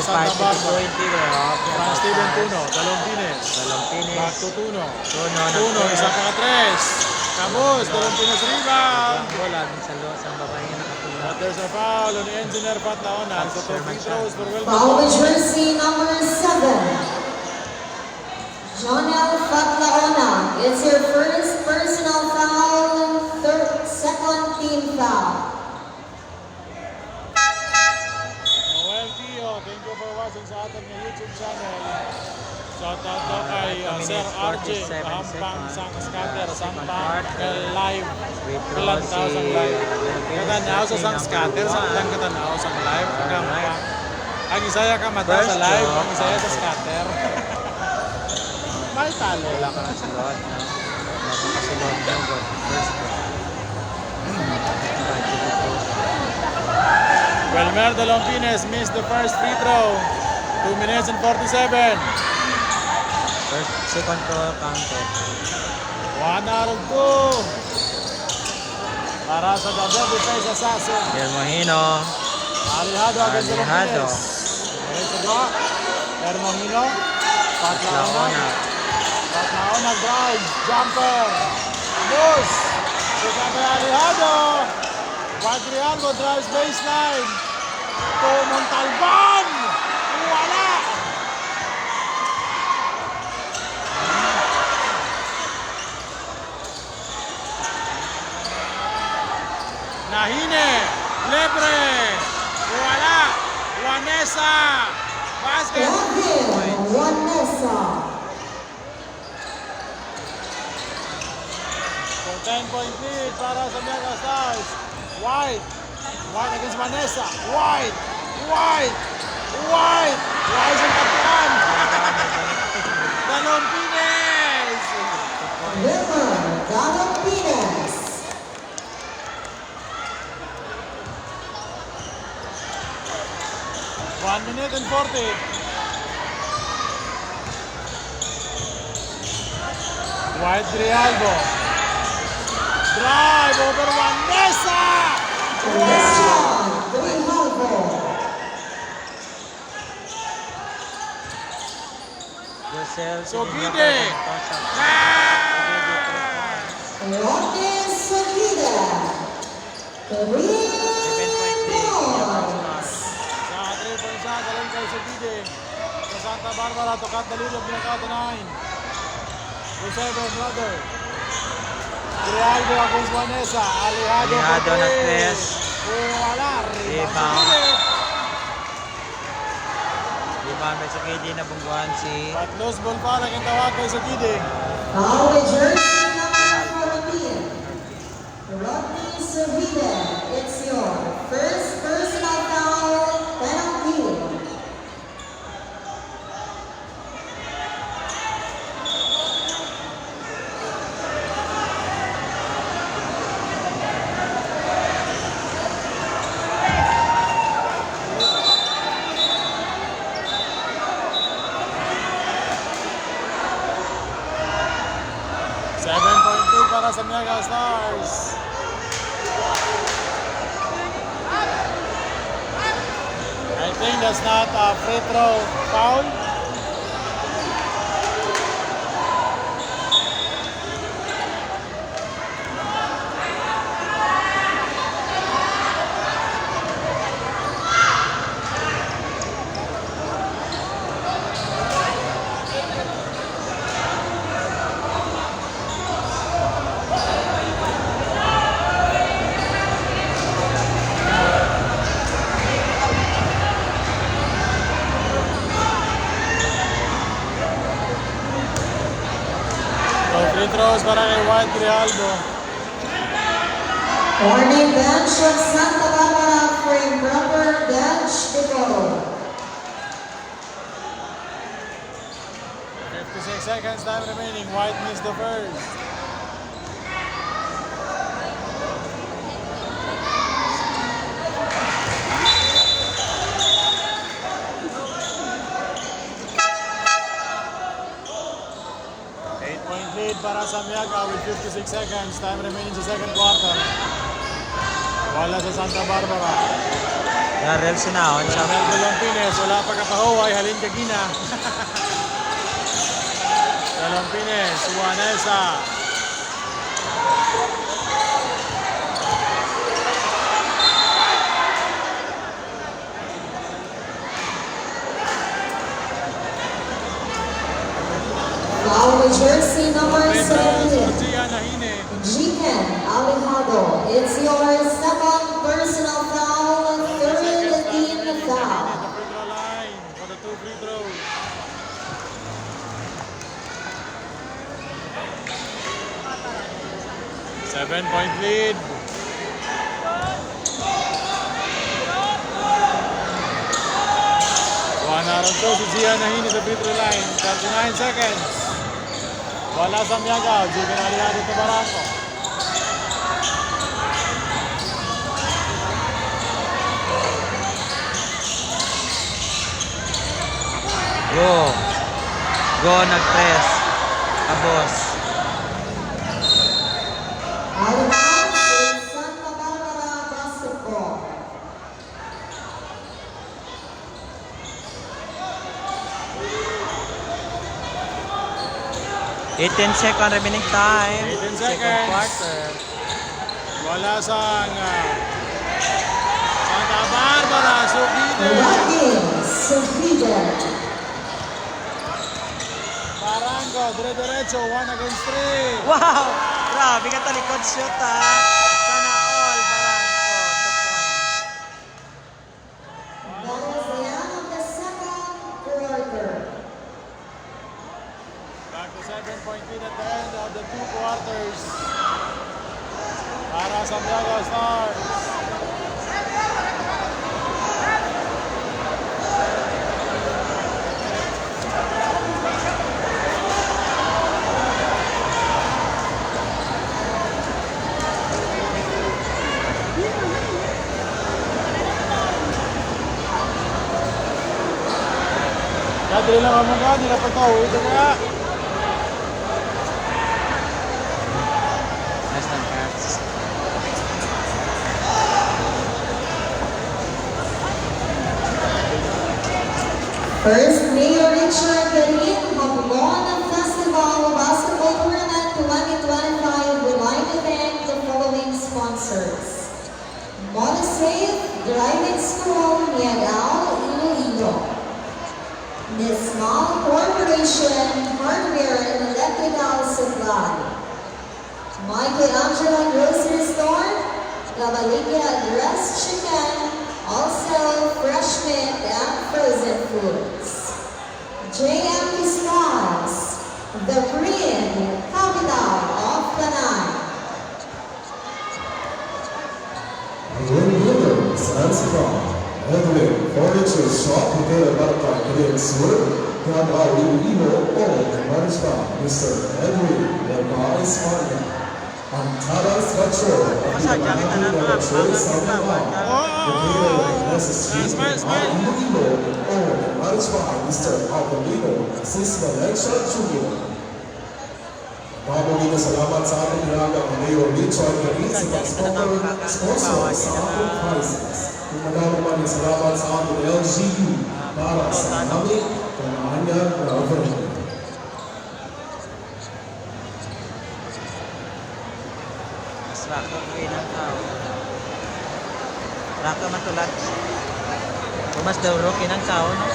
S3: Santa
S1: 25 to
S3: Barbara.
S1: 20.
S3: From Steven Tuno, Dalompines.
S1: Dalompines.
S3: Back to Tuno.
S1: Tuno ng
S3: Tuno, isa pa ka 3. Kabos, Dalompines rebound.
S1: Bola din sa lo sa babae na nakatulog.
S3: But there's a foul on Engineer Patlaonan. So 2 free throws for Wilmer.
S5: Foul jersey number 7. Jonel Fatlaona. It's your first personal foul, second team foul.
S3: Noel Tio, thank you for watching sa ating YouTube channel. Shout out daw kay Sir RJ, Hampang sang scatter, Sampang live.
S1: Free throw
S3: Ilan tao
S1: si
S3: sang live. Katanaw sa sang scatter, sang katanaw sang live.
S1: Alright.
S3: Ang isaya ka mata sa
S1: First
S3: live,
S1: draw.
S3: ang isaya sa scatter. May talo.
S1: Wala ka na sulod. Makasulod ng good. First draw.
S3: Wilmer Dalompines missed the first free throw. 2 minutes and 47.
S1: Second throw counted.
S3: 1 out of 2. Para sa double defense assassin.
S1: Hermohino.
S3: Alejado against
S1: Alejado.
S3: Dalompines. Saga. Hermonino.
S1: Laona.
S3: Patlaona drive. Jumper. Moose. Sinabi Alejado. Quadrialbo drives baseline. To Montalban. Wala. Nahine. Lebre. Wala. Juanesa. Basket.
S5: Kevin Juanesa.
S3: For 10-point lead para sa Mega Stars. White. White against Vanessa. White. White. White. Rise ang kapyan. Dalompines.
S5: Wilmer Dalompines.
S3: 1 minute and 40. White Grijalbo. Drive over Vanessa.
S5: Christian Grijalvo.
S1: Rosel.
S3: Sogide.
S5: Ronnie Seguida. 3 points.
S3: Sa 3 points na, galing kay Sogide. Sa Santa Barbara, tukat na lead of Binakata 9. 2-7, brother. Grijalbo against Vanessa. Alejado
S1: Alejado na tres.
S3: Wala.
S1: Rebound.
S3: Sogide.
S1: Rebound by Sogide na bungguan si
S3: But loose ball pa lang ang tawag kay Sogide.
S5: Foul with jersey number 14. Rodney Seguida. It's your first personal foul penalty.
S3: Para sa Mega Stars. I think that's not a free throw foul. Free throws para kay White Grijalbo.
S5: Morning bench of Santa Barbara for improper bench decorum.
S3: 56 seconds time remaining. White missed the first. Lead para sa Miaga with 56 seconds. Time remaining sa second quarter. Wala sa Santa Barbara.
S1: Darrell Sinaon sa
S3: Samuel Dalompines. Wala pa kapahuway. Halin kagina. Dalompines. Juanesa.
S5: Foul with jersey number 17.
S3: Gia Nahine.
S5: Jiken Alejado. It's your second personal foul, third team foul.
S3: The free throw line for the 2 free throws. Seven-point lead. Naroon to si Gia Nahine sa free throw line. 39 seconds. Wala sa Miagaw. Jiken Alejado to Barangco.
S1: Go. Go nag-press. Tapos.
S5: Out of bounds is Santa Barbara basketball.
S1: 18 second remaining time.
S3: 18
S1: Second
S3: seconds.
S1: quarter.
S3: Bola sa Santa Barbara, Sugide.
S5: Joaquin Sofida.
S3: Barangco, dire-diretso, 1 against 3.
S1: Wow! Grabe ka talikod shoot ha. Sana all. Barangco. 2 points.
S5: That is the end of the second quarter.
S3: Back to 7-point lead at the end of the 2 quarters. Para Santiago Stars. Dili lang ang mga, nila pagkaw. Ito kaya.
S1: Less than cards.
S5: First, Mayor Richard Garin of Lona Festival Basketball Tournament 2025 would like to thank the following sponsors. Monosafe Driving School, Niagao, Iloilo. Nismal Corporation, Hardware and Electrical Supply. Michelangelo Grocery Store, Cavaliga Dressed Chicken, also fresh meat and frozen foods. JM Stars, the green capital of Panay.
S4: Williams and Strong. Edwin, Furniture Shop, Hotel Barca, Kirin Sur, Grandpa Iloilo, Managed Mr. Edwin, Levi Espana. Antaras Metro,
S1: Masadya kita na mga
S3: Smile.
S4: Iloilo, Managed Mr. Alvino, Sis Valencia Jr. Maraming salamat sa ating nilagang Mayor Richard Garin sa sponsor sa ating prizes. Maraming salamat sa ating LGU para sa aming pangahanyag na overhead.
S1: Mas rako kayo ng tao. Rako matulad. Mas daw roke ng tao, no?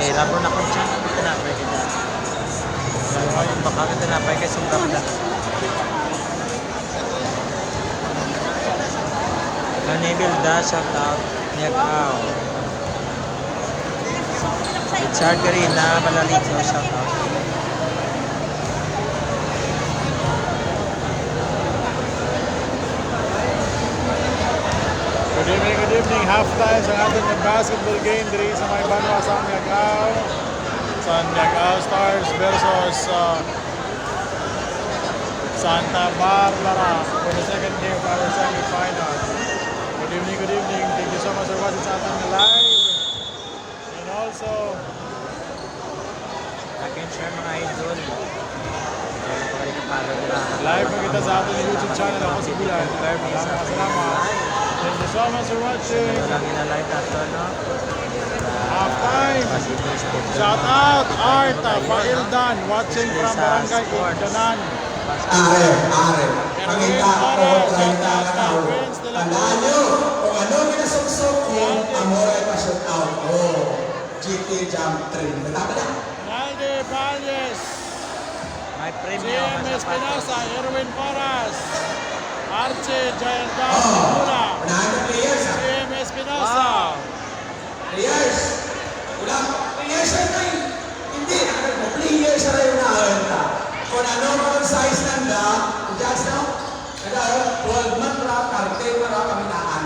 S1: Eh, rabo na kung siya. Hindi ka napay kita. Baka kita napay kay sobrang na. Kanibel da, shout out. Niagaw. Richard Garina, Malalito, shout out.
S3: Good evening. Halftime sa ating basketball game diri sa may Banwa sa Niagao. Sa Niagao Stars versus Santa Barbara for the second game of our semifinals. Good evening. Thank you so much for watching sa ating live. And also,
S1: Akin share mga idol. Pagkali ka palo nila.
S3: live mo kita sa ating YouTube channel. Ako si Bulan. Maraming salamat. Thank you so much for watching.
S1: Ito lang ina-live nato, no?
S3: Halftime. Shout out Art Paildan watching from Barangay Igdanan.
S6: Are, pangita ko, 30 na tao. Tandaan nyo, kung ano minasuksok ko, ang moray pa-shoot out. Oh, GT Jump 3. Matama na.
S3: Nalde Valles,
S1: May premium
S3: GM
S1: na
S3: Espinosa,
S1: sapatos.
S3: Erwin Paras, Archie Jayardao
S6: Oh,
S3: Simula,
S6: unahan ng players ha.
S3: GM Espinosa,
S1: Wow!
S6: Players. Ulang, players na rin. Hindi, players na rin unahan ka. Kung ano mga size nanda, just now, kada 12 man ra, 13 man ra kami naan.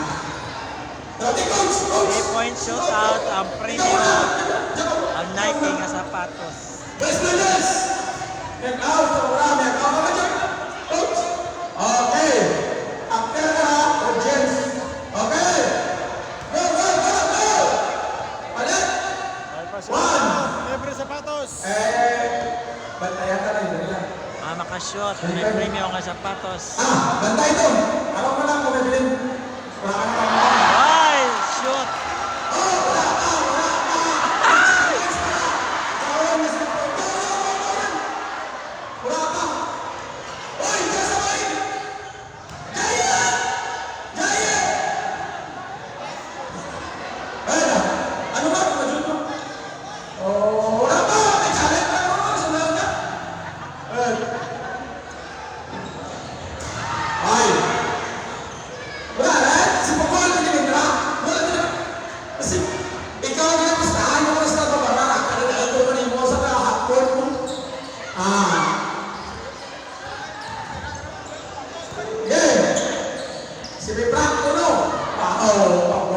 S6: Dati coach.
S1: 3-point shootout ang premium. Ang Nike nga sapatos.
S6: Best players. Nag-out sa marami. Nag-out ka dyan. Coach. Okay. After ka, audience. Okay. Go. Palit.
S3: ay pa-shootout, libre sapatos.
S6: Bantayan ka rin. Dali lang.
S1: Makashoot. May premium nga sapatos.
S6: Bantay ito. Ako mo lang kung mabilin. Wala ka na.
S1: Ay! Shoot!
S6: Oh, wala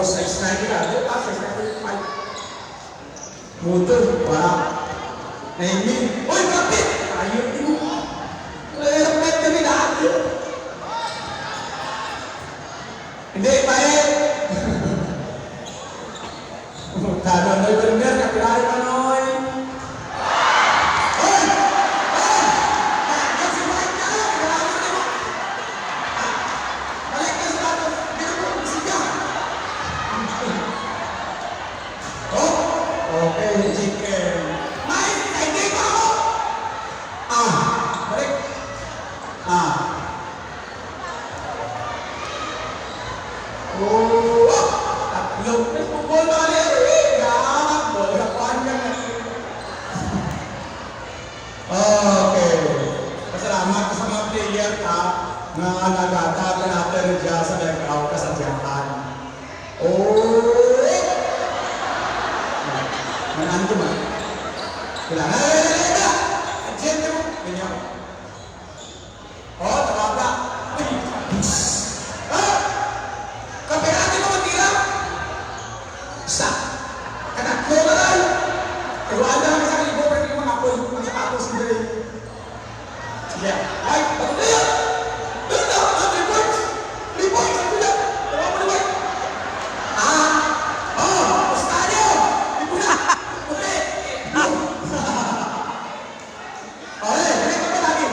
S6: size 90 ka. Di ba? Size 95. Motor, wala. Naimig. Uy, kapit! Ayun, di mo. Helmet kami lahat. Hindi, pare. Tado, Noy Berner, kapilari ka, Noy. Hoy! Hoy! Yan si Mike na, kapilari mo, di mo. Balik ka sa lato. Dito mo, bisig ka. Oh, okay, chicken. Mike, hindi pa ako. Balik. Oh, tatlong pukul balik. Okay. Pasalamat sa mga player ka na nagataga natin dyan sa background kasadyakan. Oh! Manaan ko ba? Kailangan. Adjent mo. Ganyan. Oh, tabaga. Uy! Kapirati mo matira? Isa. Katatlo na lang. Iwaan na kami sa libo, pero yung mga apol, mga sapatos, hindi. Sige. Ay, bato na yan! Doon na! 3 points! 3 points! Ano na? Tawa mo naman! Estadio! Libo na! Uli! Okay, ganito pa namin.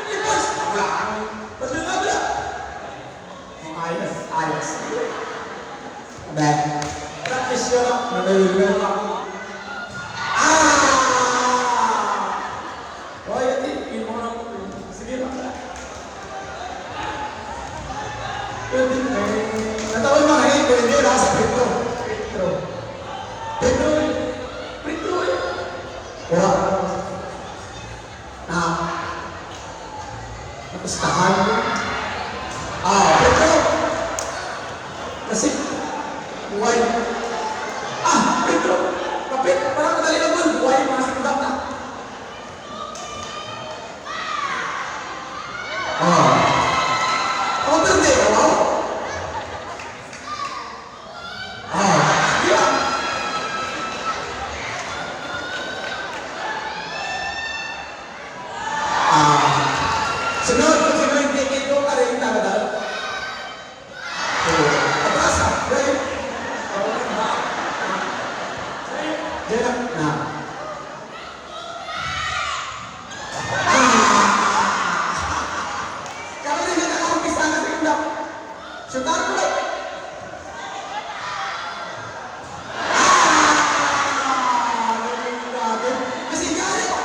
S6: 3 points! Wala kang... Bato na ba? Ayos, ayos. Back. Practice yun ako. Nagayugan ako. Natawin mga hito, hindi nasa Petro. Wala. Napustahan mo. Petro. Kasi, buhay. Petro. Kapit, parang kadali na mo. Buhay, mga sikundak na. Hindi, wow. Yeah. Sunod, kung sino yung ticket ko, kare yung tagadal. Atrasa, right? Diyan na. Kaya rin yung nakakumpisa na sa yung Sundan ko lang. Kasi gari ko.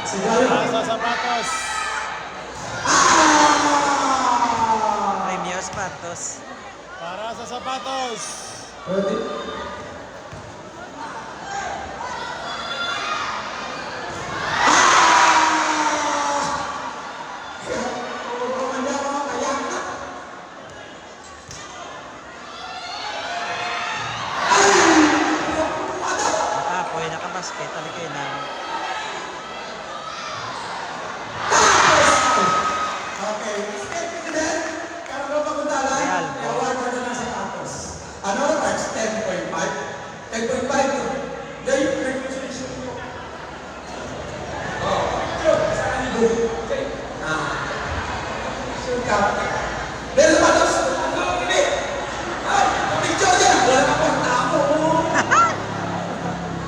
S6: Sigalo.
S3: Sa sapatos.
S1: Premios Patos.
S3: Para sa sapatos.
S6: Ready?
S1: Nakapoy, nakabasket. Talikay na.
S6: Okay. President, karoon ba pagpuntalan?
S1: Real.
S6: I-award mo na sa Santos. Ano na parts? 10.5? 10.5 yun. Dahil, congratulations mo. Sure. Saan ang libo? Okay. Sure ka. Dahil sa Santos, ano ang hindi? Ay, picture yan. Wala ka pang tamo.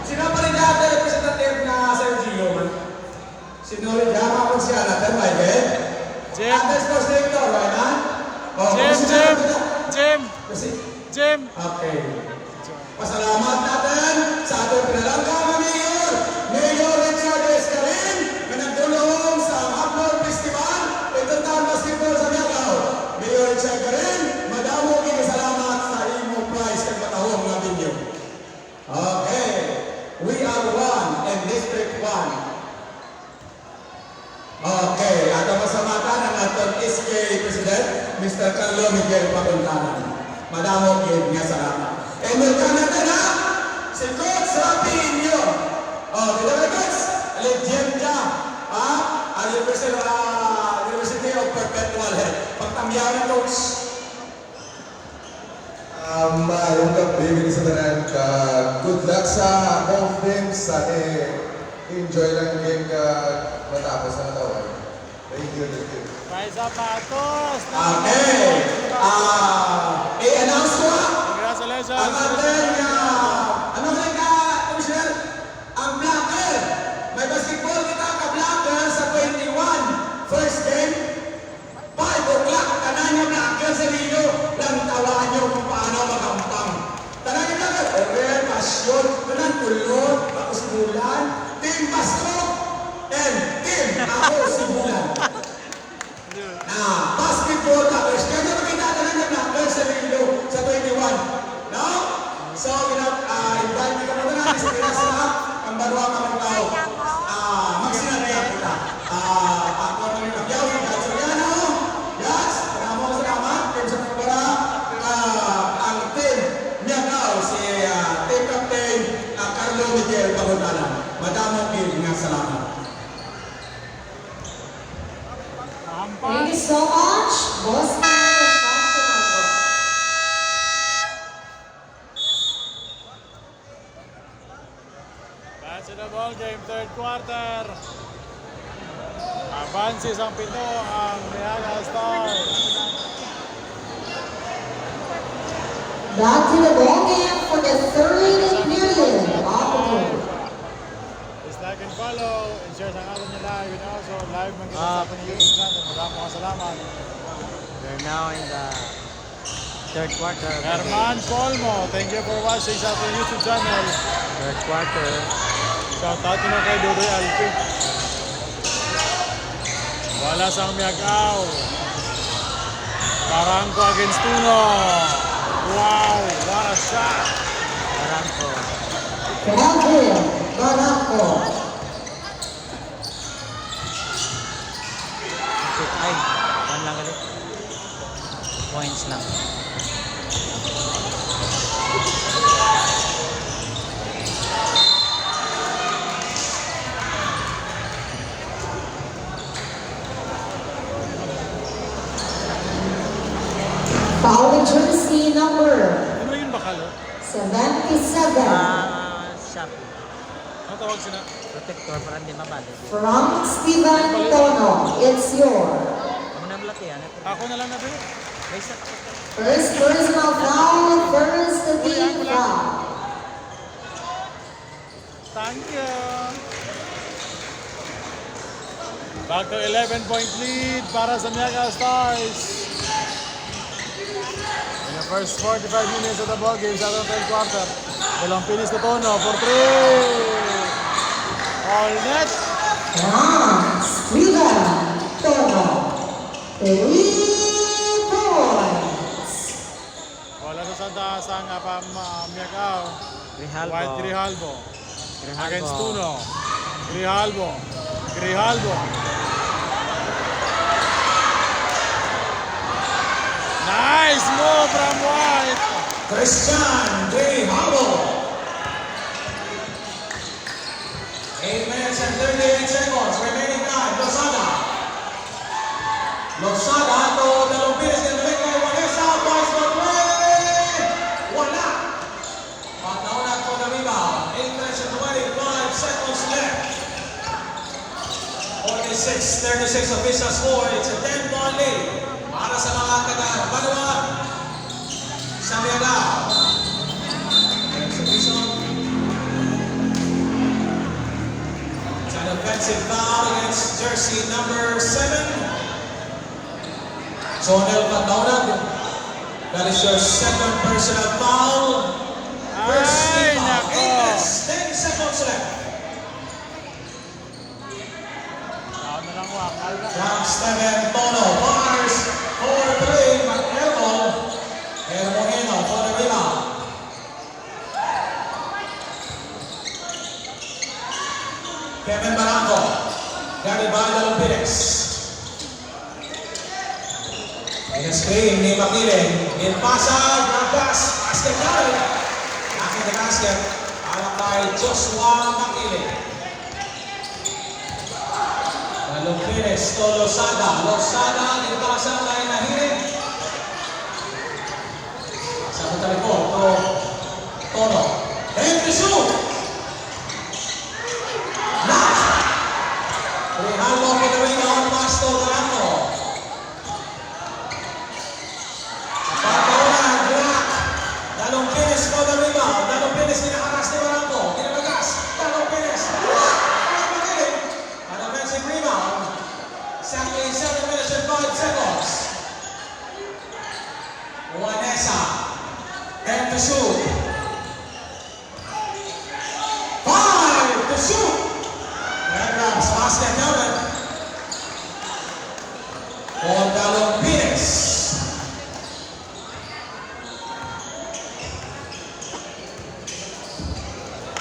S6: Sino pa rin dati representative na Sergio man? Sino rin dama kung siya natin, Michael?
S3: Jim.
S6: Atas sports director, right na?
S3: Jim.
S6: Okay. Pasalamat natin sa ating pinalanggang Mayor, Mayor Richard Escarin, na nagdulong sa Hapnor Festival, itong taon basketball sa Miagaw. Mayor Richard Escarin, madamo kinasalamat sa imong prize kag matahong nga binyo. Okay. We are one in District 1. Okay, ato masamatan ang atong SK President, Mr. Carlo Miguel Paguntanan. Madamo yun nga salamat. And welcome natin na si Coach Rapi Inyo. Dito ba Coach? Legend ka. University
S4: sa both teams, enjoy lang yung game ka matapos na katawan. Thank you, thank you.
S3: Rise up, Patos!
S6: Okay. I-announce ko ang
S3: Congratulations!
S6: ating, ano ka, Commissioner? Ang Blacker. May basketball kita ka-Blacker sa 21. First game, 5 o'clock, tanan yung Blacker sa video. Lang tawaan nyo kung paano magampang. Tanan yung Blacker, okay, pasyon, tanan kulot, tapos bulan, team Basketball, and team ako si Bulan. Basketball Blackers. Kaya nyo makita tanan yung Blacker sa video sa 21. No? So, invite ka naman natin sa Pinas na ang barwa ka mga tao. Magsinanaya kita. Ako ang mga kapyaw, yung Gatsoriano. Yes, maraming salamat. Team sa Pagpara. Ang team niya now, si team captain Carlo Miguel Pagutalan. Madamong nga salamat.
S5: Thank you so much, Boss Marco.
S3: Back to the ball game, third quarter. Advances ang pito ang Miaga Stars.
S5: Back to the ball game for the third period of the game.
S3: Like and follow, share sa atin niya live and also live man kita sa ating YouTube channel. Maraming salamat.
S1: We're now in the third quarter of the game.
S3: Herman Polmo, thank you for watching sa ating YouTube channel.
S1: Third quarter.
S3: Shout out na kay Dudoy Alpi. Wala sang Miagaw. Barangco against Tuno. Wow, what a shot.
S1: Barangco.
S5: Kevin Barangco.
S1: Ay, one lang ulit. Points lang.
S5: Foul jersey number
S3: Ano yun bakalo?
S5: 77
S1: Shopee.
S3: Ano tawag sila?
S1: Protector para hindi mabali.
S5: from Steven Tono. It's your
S1: Ako na malaki yan.
S3: Ako na lang nabili.
S1: May isa pa.
S5: first personal foul, first team foul.
S3: Thank you. Back to 11-point lead para sa Miaga Stars. In the first 45 minutes of the ball game sa ating third quarter. Walang finish na Tono for 3. All net.
S5: From Steven Tono. 3 points.
S3: Wala sa Santa sa nga pa Miagao.
S1: Grijalbo.
S3: White Grijalbo.
S1: Grijalbo.
S3: Against Tuno. Grijalbo. Grijalbo. Nice move from White.
S6: Christian Grijalbo. 8 minutes and 38 seconds. Remaining time. Losada to Dalumpines and Rico Vanessa. Points for play. Wala. Patauna to the rebound. 8 minutes and 25 seconds left. 46-36 official score. It's a 10-point lead. Para sa mga taga-Banua. Sa Miagao. Exhibition. It's an offensive foul against jersey number 7. Jonel Pataunag. That is your second personal foul. First
S3: Ay,
S6: team foul.
S3: nako.
S6: 8 minutes, 10 seconds left.
S3: Taon na lang wakal na.
S6: From Steven Tono. Bars for 3. Marquero. Hermoheno for the rebound. Kevin Barangco. Guarded by Dalumpines. In a screen ni Makiling. In pasag. Nagpas. Basket down. Akin the basket. Para kay Joshua Makiling. Dalumpines to Losada. Losada. Inipasang kay Nahiling. Sa talipon to Tono. And to shoot.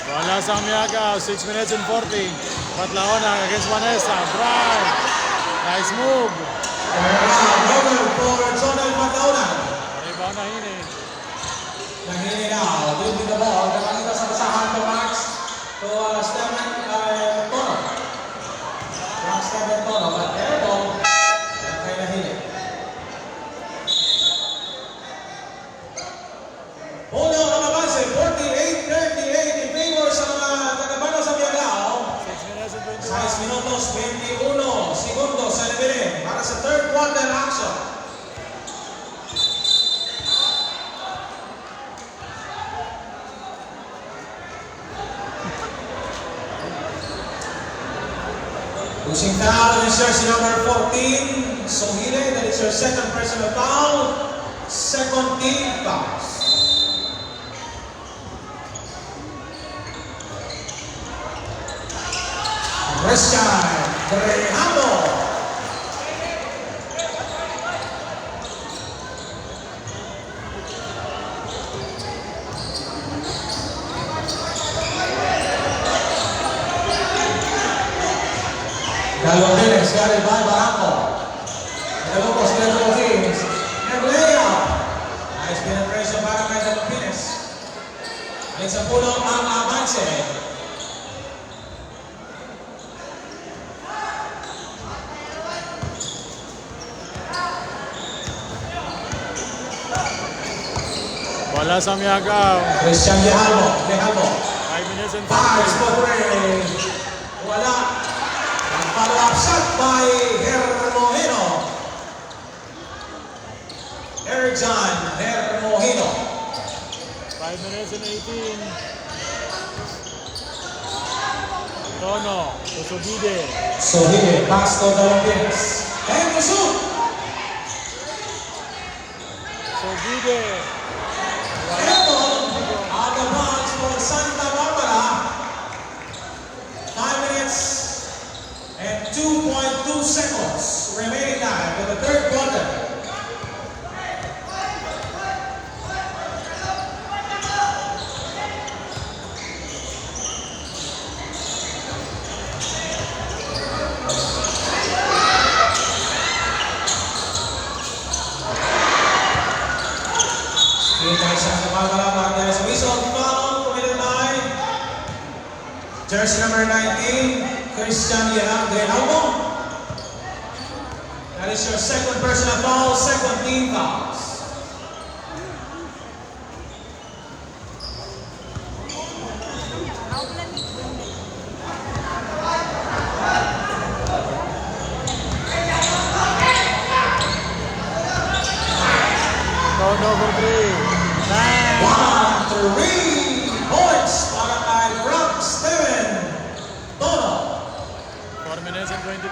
S3: Wala sa Miaga, 6 minutes and 40. Patlaona against Vanessa. Bright. Nice move.
S6: Over for Jonel Patlaona.
S3: Rebound na hini.
S6: Nahini now, dribbling the ball. Nakakita sa basahan to Max. To Steven Tono. Max Steven Tono. But air ball. Kaya nahini. Puno ang abase. 48-38 in favor sa mga tagabano sa Biagao.
S3: 6 minutes and 21.
S6: 6 minutos, 21 segundos sa Lebele para sa third quarter action. Losing foul is jersey number 14, Sohile. That is your second personal foul. Second team fouls. Christian Grejano. Galo Pérez, Gary Bay Barranco. Galopos, Pedro James. Nag-layup. Nice penetration para kay Galo Pérez. Ay sa puno ang avanse.
S3: Wala sa Miaga.
S6: Christian Lejalmo.
S3: 5 minutes and 40.
S6: Five spot range. Wala. Ang follow-up shot by Hermohino. Eric John Hermohino.
S3: 5 minutes and 18. Tono. Usubide.
S6: Sohile, pass to Dalapins. And the shoot.
S3: Usubide.
S6: Airborne. Out of bounds for Santa Barbara. 5 minutes and 2.2 seconds remaining time for the third quarter. Jersey number 19, Christian Grejano. That is your second personal foul, second team fouls.
S3: Tono for 3. Nice.
S6: 3 points para kay Frank Steven Tono.
S3: 4 minutes and 22.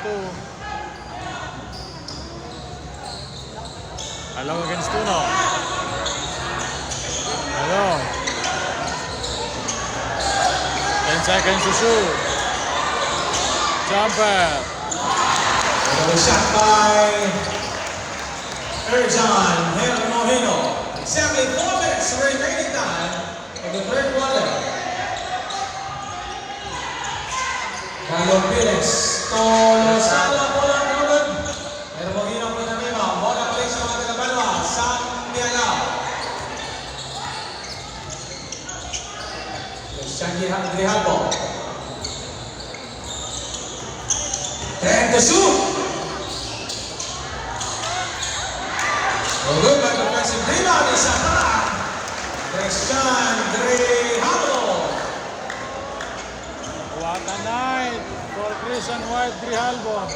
S3: Along against Tuno. Along. 10 seconds to shoot. Jumper.
S6: Another shot by Erjan Hermohino. Exactly 4 minutes remaining time of the third quarter. Carlo Pérez, Tolosalo, bola naman. Hermohino po na nima. Bola balik sa mga taga-Banwa. San Miagao. Christian Grijalbo. And the shoot. Good by defensive rebound is attack. Christian Grijalbo.
S3: What a night for Christian White Grijalbo.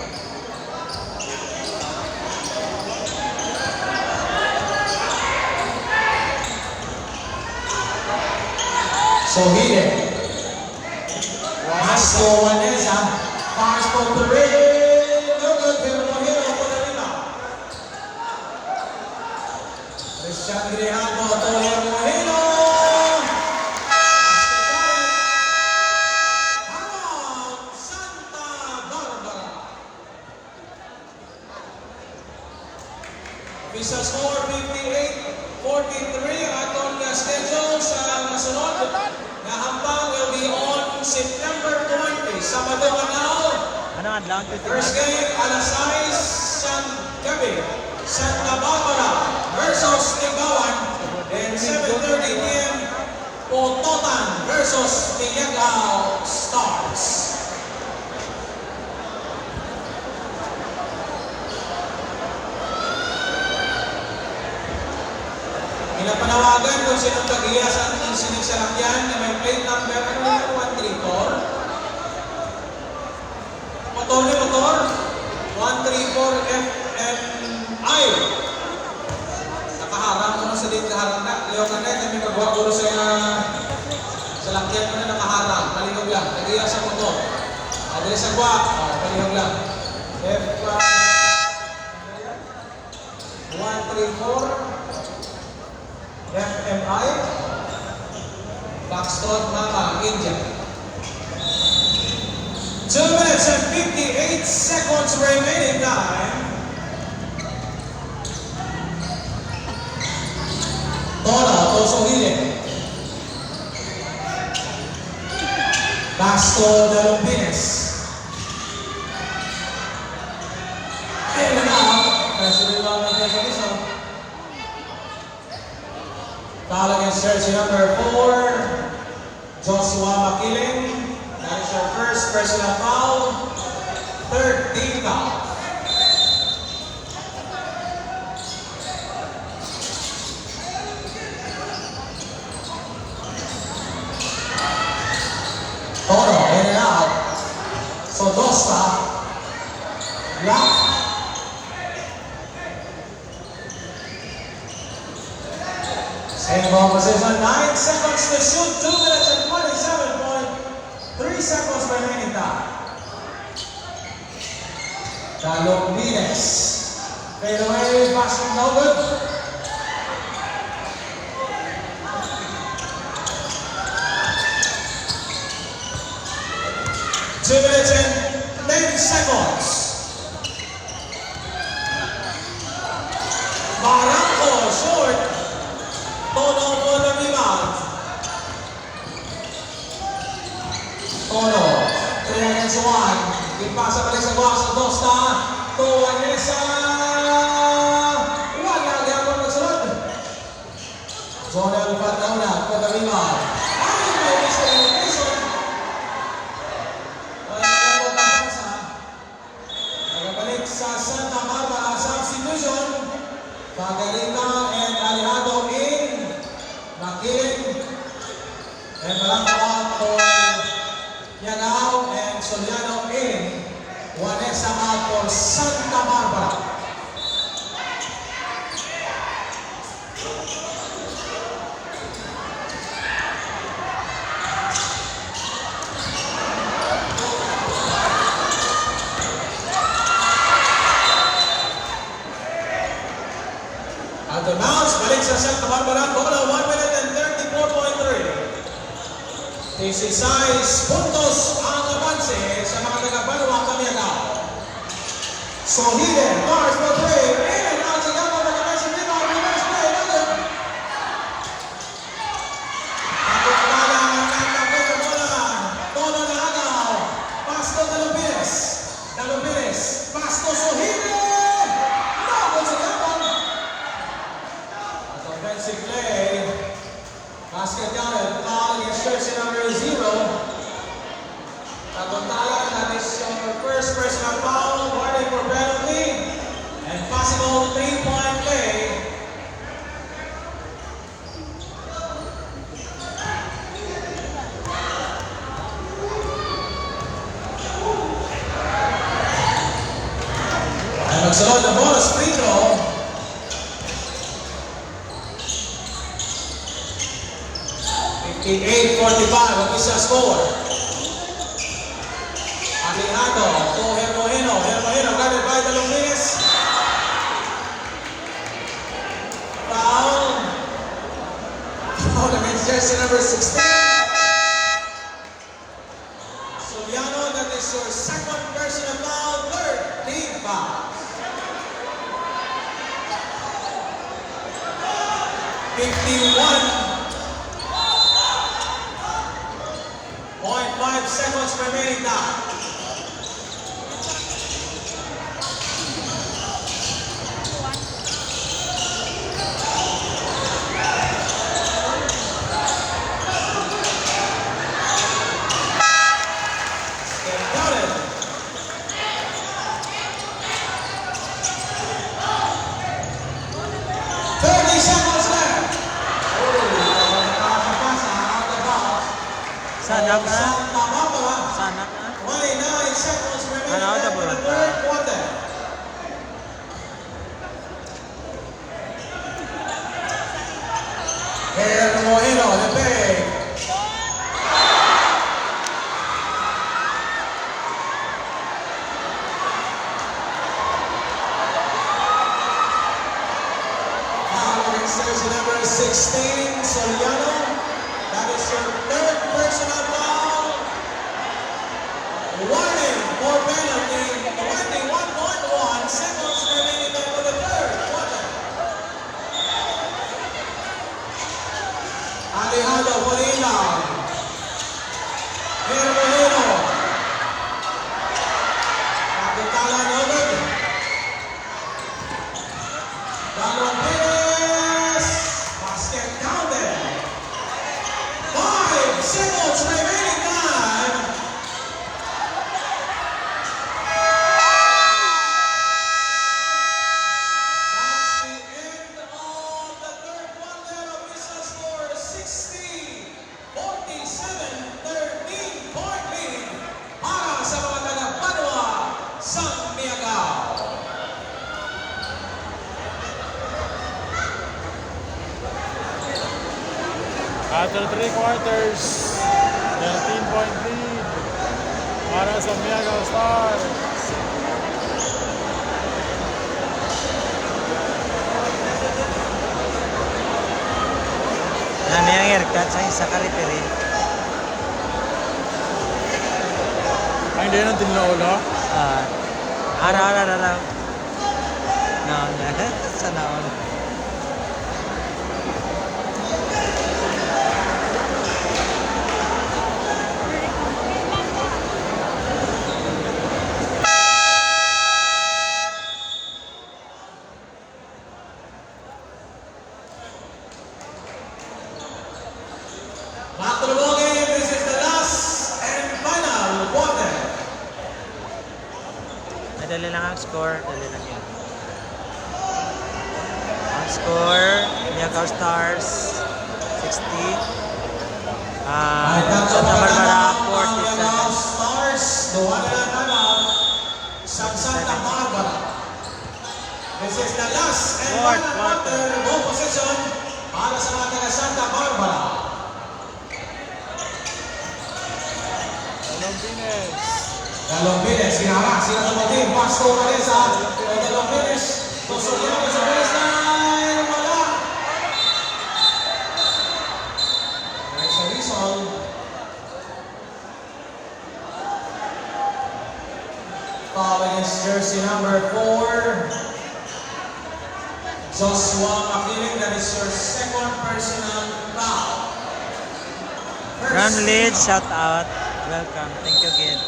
S6: Sohile. Vasco Vanessa. Far spot to ring. No good. Hermohino for the rebound. Christian Grijalbo to Hermohino. Hamon, Santa Barbara. Official score 58-43 ang atong schedule sa nasunod. Nahambang will be
S1: adlaw 50
S6: First game, alas 6 siyang gabi. Santa Barbara versus Tigawan. And 7:30 p.m. Pototan versus Tiyagaw Stars. Pinapanawagan kung sinong tagiya sa ating sinigsalakyan na may plate number, ano yung 134? Motor ni motor, 134 FMI. Nakaharang ko na sa dito, harang na. Leon na na, may magawa ko sa lakyan ko na nakaharang. Palihog lang, tagiya sa motor. Adili sa gwa, palihog lang. F134 FMI Foxtrot Mama, India. 2 minutes and 58 seconds remaining time. Tosohile. Basto Dalumbines. And now, President of the Definition. Foul against jersey number 4, Joshua Makiling. That is your first personal foul, third team foul. Toro, in and out. Sodosta, block. Same ball position, 9 seconds to shoot, 2 minutes and 27.3 seconds remaining time. Dalumbines, fade away, passing no good. Two minutes and 10 seconds. Barangco, short. Tono for the rebound. Tono, 3 against 1. Ipasa balik sa box ng Dosta. Tuwanesa. Wala gagawin magsunod. Zonal Patauna for the rebound. Ay, may miscommunication. Wala gagawin pagpasa. Nagabalik sa Santa Barbara substitution. Pagalita and Alejandro in. Makiling. And Malangkawan for Yanao and Soliano in. Juanesa out for Santa Barbara. At the bounce, balik sa Santa Barbara, bola 1 minute and 34.3. 16 puntos ang avanse sa mga taga-Banwa Camiagao. Sohide, Mars for 3, in and out sa Gabo, nag-reverse rebound, reverse play, another. Pagkakala ang natapit na bola, Tono na agaw, Pasto Dalumbines, Pasto Sohide, nabot sa Gabo. At offensive play, basket counted, foul against jersey number 0. Taguntalan, that is your first personal foul, warning for penalty, and possible 3-point play. And magsunod na bonus free throw. .45 ang isa score. Alejandro to Hermohino, guarded by Dalumbines. Foul against jersey number 16. Soliano, that is your second personal foul, third team foul. 51.5 seconds remaining now.
S1: Sanak na.
S6: Santa Barbara.
S1: Sanak na.
S6: 29 seconds remaining
S1: Ano,
S6: left in
S1: double
S6: the
S1: pa.
S6: third quarter. Hermoino, the big. Foul against jersey number 16, Soriano. That is your third personal foul. Warning for penalty. 21.1 seconds remaining left in the third quarter. Alejandro Molina. Hermoino. Kapitalan Obed. Dalon Perez. Basket counted. 5 seconds remaining time. That's the end of the third quarter. Official score 60, 47, 13 point lead para sa mga taga-Padua, Santiago.
S3: After 3 quarters, 13-point lead para sa Miagaw Stars.
S1: Nami ang haircut sa isa ka referee.
S3: Ay, hindi nang tinlolo.
S1: Ara. Naon na. Sa naon.
S6: Back to the ball game. This is the last and final quarter.
S1: Madali lang ang score. Dali lang yan. Ang score, Miagaw Stars, 60. Santa Barbara, 47.
S6: Stars, the one and timeout. Santa Barbara. This is the last and
S1: Fourth
S6: final
S1: quarter.
S6: quarter. Ball possession para sa mga taga Santa Barbara.
S3: Lombines.
S6: Lombines, sinara, sila tumating. Pasto Vanessa. Lombines, Tosoliano sa baseline. Wala. There's a reason. Foul against jersey number 4. Joshua Makiling, that is your second personal foul.
S1: Ron Lead, shout out. Welcome. Thank you again.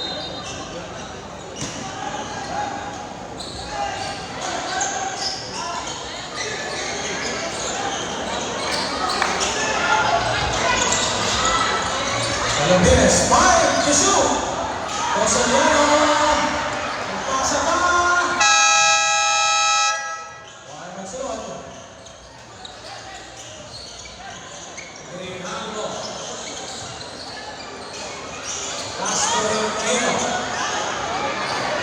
S6: Lombines, 5 to shoot. Tosoliano. Pasa pa. Wala magsunod. Grijalvo. Castro Eno.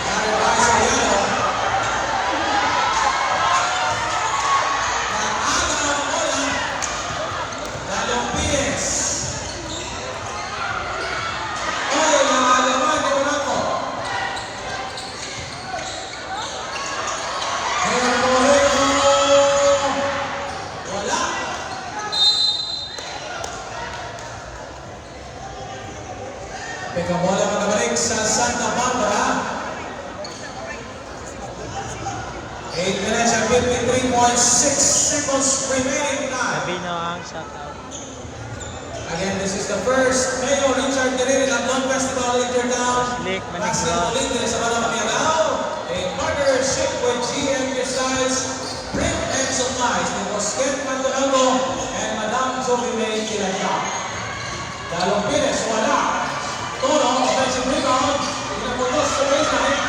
S6: Carry by Soriano. Nag-aga ang bola. Lombines. Oy, nangalaman ni Monaco. Hermoino. Wala. Pekabola magabalik sa Santa Barbara. 8 minutes and 53.6 seconds remaining time.
S1: Sabino ang shout out.
S6: Again, this is the first Mayo Richard Guerrero London Festival in Town.
S1: Slick,
S6: Basketball
S1: Manigro.
S6: League sa Barangay Miagao. In partnership with GM Styles, Print and Supplies. It was Ken Pantonago and Madame Joey May Kilanda. Dalong Pines, wala. Toro, offensive rebound. Pinaputos sa baseline.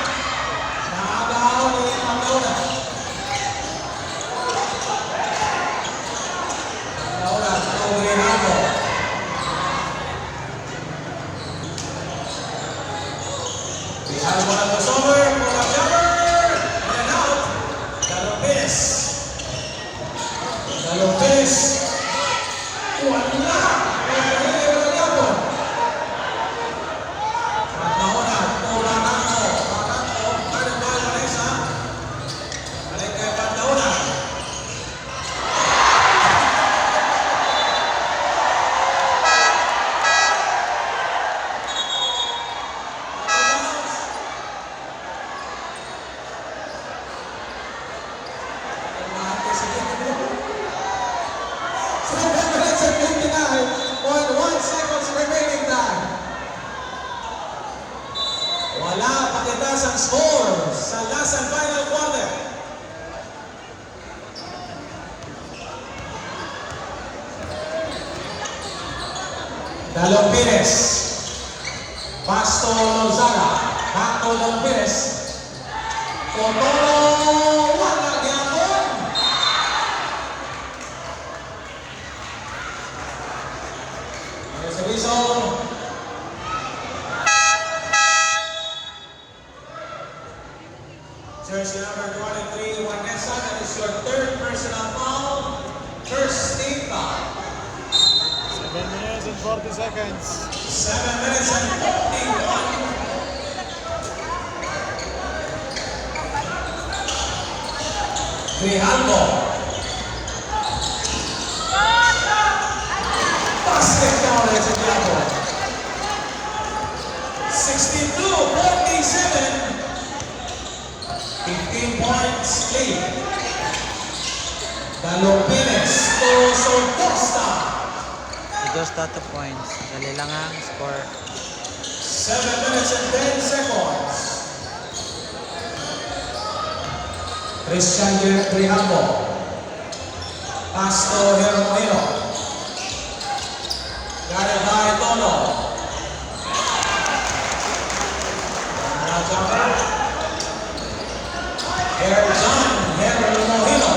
S6: Nakagahaw ni Panglauna. Panglauna, Togrehago. Grijalvo na crossover, pull-up jumper, and out. Galopes. Galopes. Wala. Wala yapon. At nauna, Ratanco. Ratanco, pardon ba, Vanessa? Balik kay Pandauna. Wala pakitas ang score sa last and final quarter. Dalomines. Pasto Lozaga. Pato Dalomines. Totoro. Wala gyapon. Serviso. Jersey number 23, Vanessa, that is your third personal foul. First team foul.
S3: 7 minutes and 40 seconds.
S6: 7 minutes and 41. Grijalvo. Basket down, it's a Grijalvo. 62-47. 15 points lead. Galopines to Sotosta.
S1: Idosta 2 points. Dali lang ang score.
S6: 7 minutes and 10 seconds. Christian Grijalvo. Pasto Hermoino. Guarded by Tono. Now jumper. John Hermoino.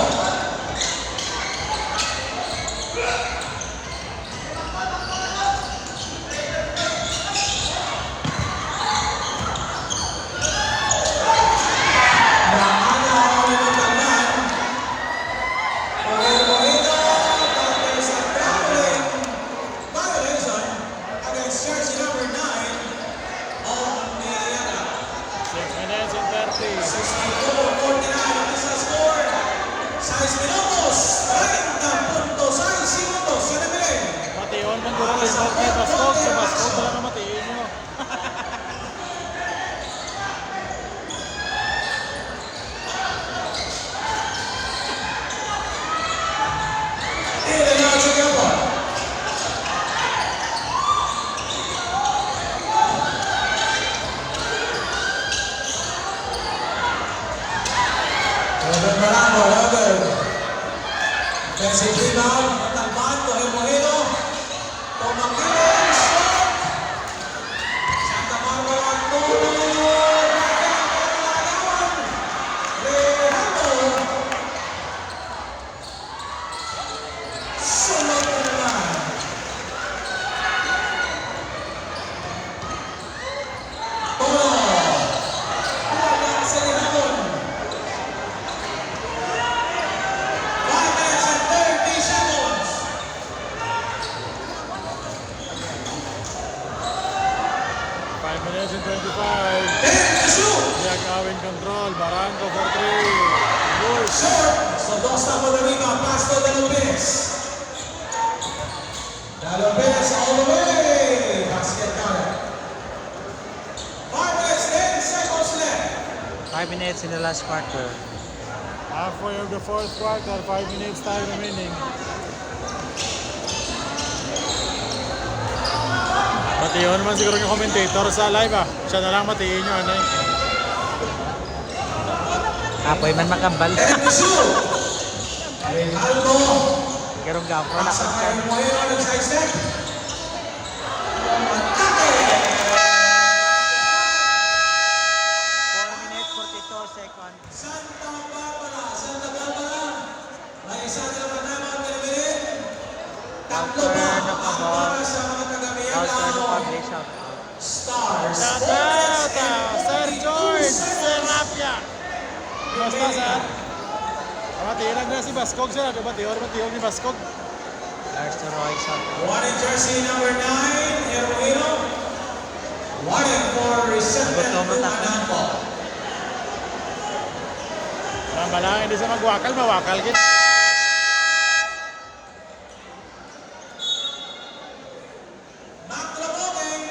S6: Defensive rebound, Talban to Hermoino. Tomakiling shot. Santa Barbara sunod na naman. Tono. Wala sa Lihapon. 5 minutes and 30 seconds.
S3: 5 minutes and 25.
S6: 10 to shoot.
S3: Gawin control. Barangco for 3. Bush.
S6: Short. Sotosta for the rebound. Pass to Dalomines. Dalomines all the way. Basket counter. 5 minutes, 10 seconds left.
S1: 5 minutes in the last quarter.
S3: Halfway of the fourth quarter. 5 minutes time remaining. Matiyo naman siguro yung commentator sa live ah. Siya na lang matiin nyo. Ano eh.
S1: Apoy man makambal.
S6: 10 to shoot. Grijalvo.
S1: Karong gapon na
S6: Pasok
S1: kung
S6: kay Hermoino. Nag-side step. Atake.
S1: 4 minutes 42 seconds.
S6: Santa Barbara. Santa Barbara. May isa na naman naman pinabilin. Tatlo ba para sa mga
S1: Outside of
S6: taga-Miyanao
S1: public shop.
S6: Stars.
S3: Shout out, Sir Basta sir. Matiinag na si Baskog sir. Diba tiyor ni Baskog.
S1: Lars Roy shot.
S6: Wanted jersey number 9, Heroino. Wanted for recipient to Manambo.
S3: Malang hindi siya magwakal, mawakal gid.
S6: Macrobogeng,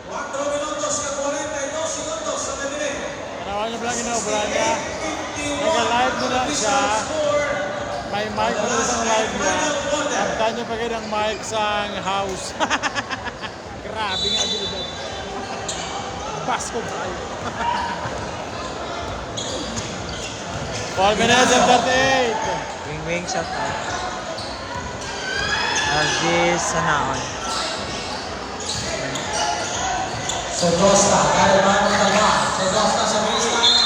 S6: 4 minutos ka 42 segundos sa Medellin.
S3: Kanawa niya pala ginaobra niya. Nag-live mo na siya. May mic mo na sa live niya. Kaptan niya pa kayo ng mic sa house. Grabe nga abilidad. Baskog tayo. 12 minutes and 38.
S1: Wing shot out. RG Sanaon.
S6: Sodosta, kaya naman mo tama. Sodosta sa baseline.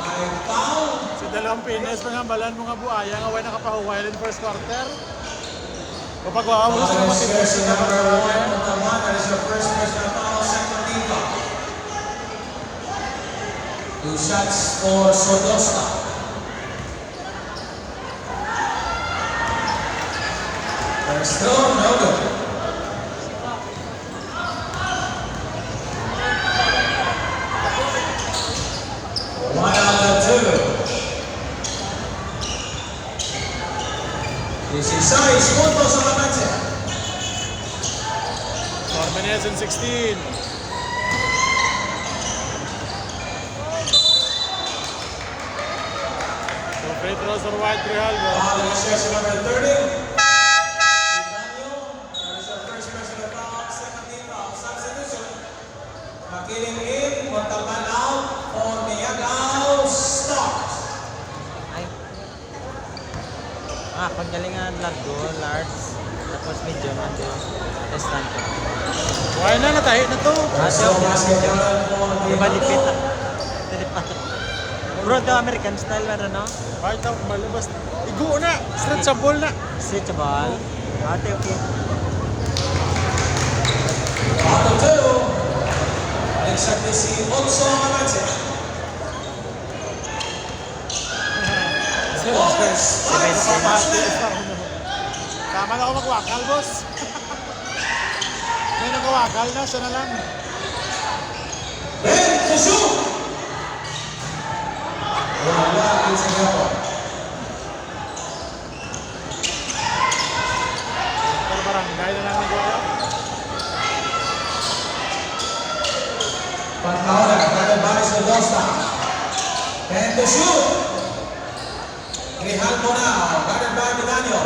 S6: May foul.
S3: Sa dalawang Pines, pangambalan mga buaya nga way nakapahuway in first quarter. Kapag wawawala sa mga
S6: Jersey
S3: tipusin na
S6: number 1,
S3: magkaroon.
S6: Montalban. That is your first personal foul, second team foul. 2 shots for Sodosta. First throw, no good. One out of 2. 16 puntos sa Lamanse.
S3: 4 minutes and 16. So free throws for White Grijalvo.
S6: Foul is jersey number 30. Ivanyo, that is your first personal foul, second team foul. Substitution. Makiling in, Montalban out for Miyagaw Stars.
S1: Ay. Paggalingan Largo, Lars. Tapos medyo nandun. Testan ko.
S3: Why na tayo na to?
S6: So basketball for
S1: Diba lipit
S6: Miyagaw.
S1: ah? Tilipat. Bro, the American style na no?
S3: Why na malabas? Igo na! Straight sa ball na!
S1: Switch ball. Ate, okay.
S6: Out of 2. Exactly si Otso Lamanse. Boys, 5 seconds left.
S3: Tama na ako magwakal, boss. May nagwakal na, siya na lang.
S6: Ben to shoot. Wala in Singapore.
S3: Pero barangay na lang nagwakal.
S6: Pantaulan, guarded by Sodosta. Ben to shoot. Grijalvo now, guarded by Milanio.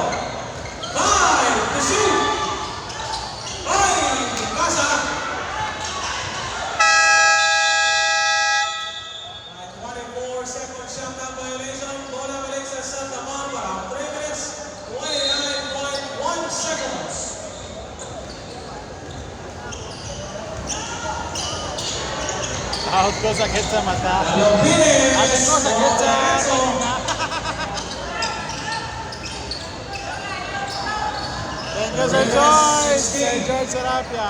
S6: 5 to shoot. Ay, pasa. At 24 second shot clock violation. Bola balik sa Santa Barbara. 3 minutes, 29.1 seconds.
S3: Out ko sakit sa mata.
S6: Lopines.
S3: Atin ko sakit sa kalinga. Thank you, Sir Joyce! Sir George Sarapia.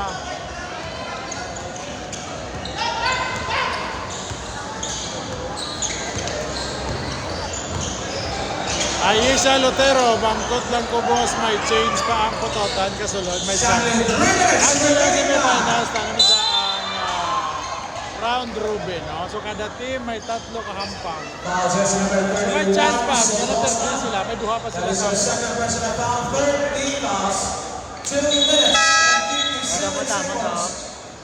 S3: Aisha Lotero, bangkot lang ko boss, may change pa ang putotan kasulod. May
S6: Stanley
S3: change.
S6: Rodriguez.
S3: Ang semifinals, tanong sa ang round robin. No? So kada team may 3 kahampang.
S6: Foul jersey number
S3: So
S6: 31.
S3: may chance pa, kaya
S6: Sodosta.
S3: na sila, may duha pa
S6: That
S3: sila
S6: is
S3: sa
S6: your second personal foul, third team fouls. 2 minutes and 57 seconds.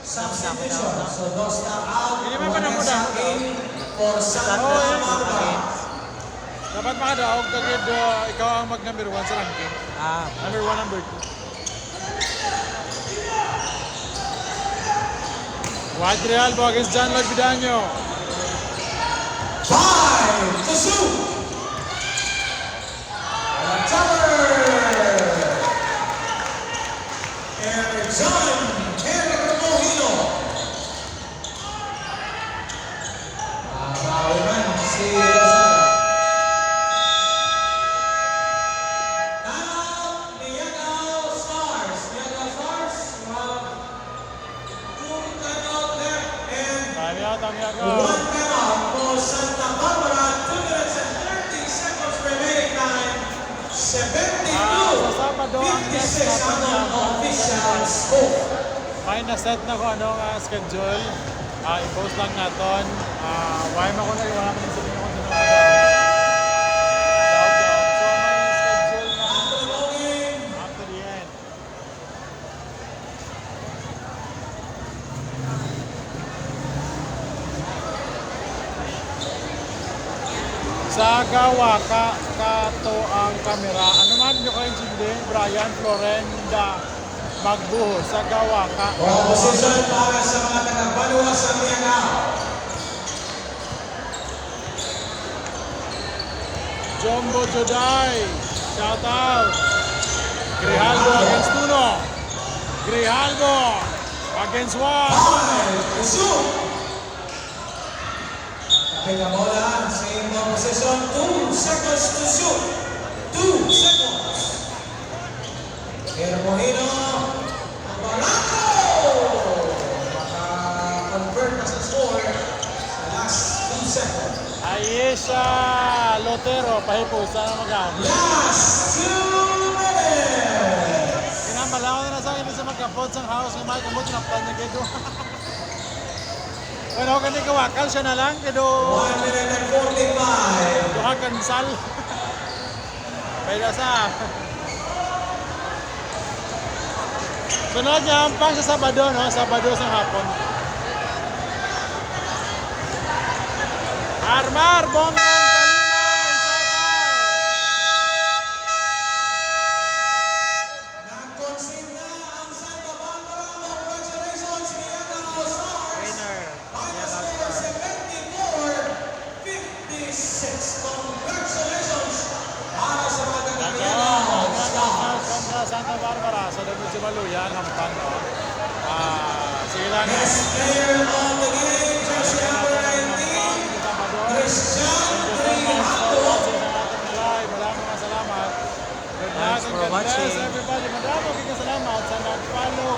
S6: Substitution. Sodosta out.
S3: Hindi man pa namuda.
S6: in for Santa Barbara.
S3: Dapat makadaog kagid ikaw ang mag number 1 sa ranking. Number 1, number 2. White Grijalvo against John Lloyd Vidaño.
S6: 5 to shoot. Tower. And John Hermohino. Bawiman si Lozano. Timeout, Miyagaw Stars. Miyagaw Stars. Two timeout left and
S3: Time out ang
S6: one timeout for Santa Barbara. official score.
S3: May na-set na ko ano nga schedule. I-post lang naton. Why mo ko na wala man sa inyo kung sino ba. So may schedule na after the end. Sa Gawaka, kato ang kamera. Ano man nyo kayo sindi? Brian Florenda Magbuho sa Gawaka.
S6: Position para sa mga taga-Banua sa Mianao.
S3: Jumbo Joday, shout out. Grijalbo against Tuno. Grijalbo against Juan.
S6: Resume. Kapag bola, same position, 2 seconds to shoot. 2 seconds. Hermohino, Barranco! Maka-convert na sa score sa last 2 seconds.
S3: Ayesha Lotero, pahipusa na magam.
S6: Last 2 minutes!
S3: Kinambalaw na sa akin sa magkapot sa house ng Mike Amot na panyagido. Bueno, kani kawakal siya na lang, kido
S6: 1 minute and 45.
S3: duha kansal. Pwede sa. Sunod niya ang pang sa Sabado, no? Sabado sa hapon. Armar, Bongbong,
S6: Nag-concede na ang Santa Barbara. Congratulations, Mianao Stars!
S1: Winner.
S6: Final score 74-56. Congratulations para sa mga taga-Mianao Stars.
S3: kontra Santa Barbara sa David Simaluyan, hampang, no? Sige lang.
S6: Next player of the game, jersey number 19, Christian Grijalbo.
S3: Maraming salamat. Good luck
S1: Thanks
S3: and
S1: for
S3: God bless
S1: watching.
S3: everybody. Maraming salamat sa nag-follow.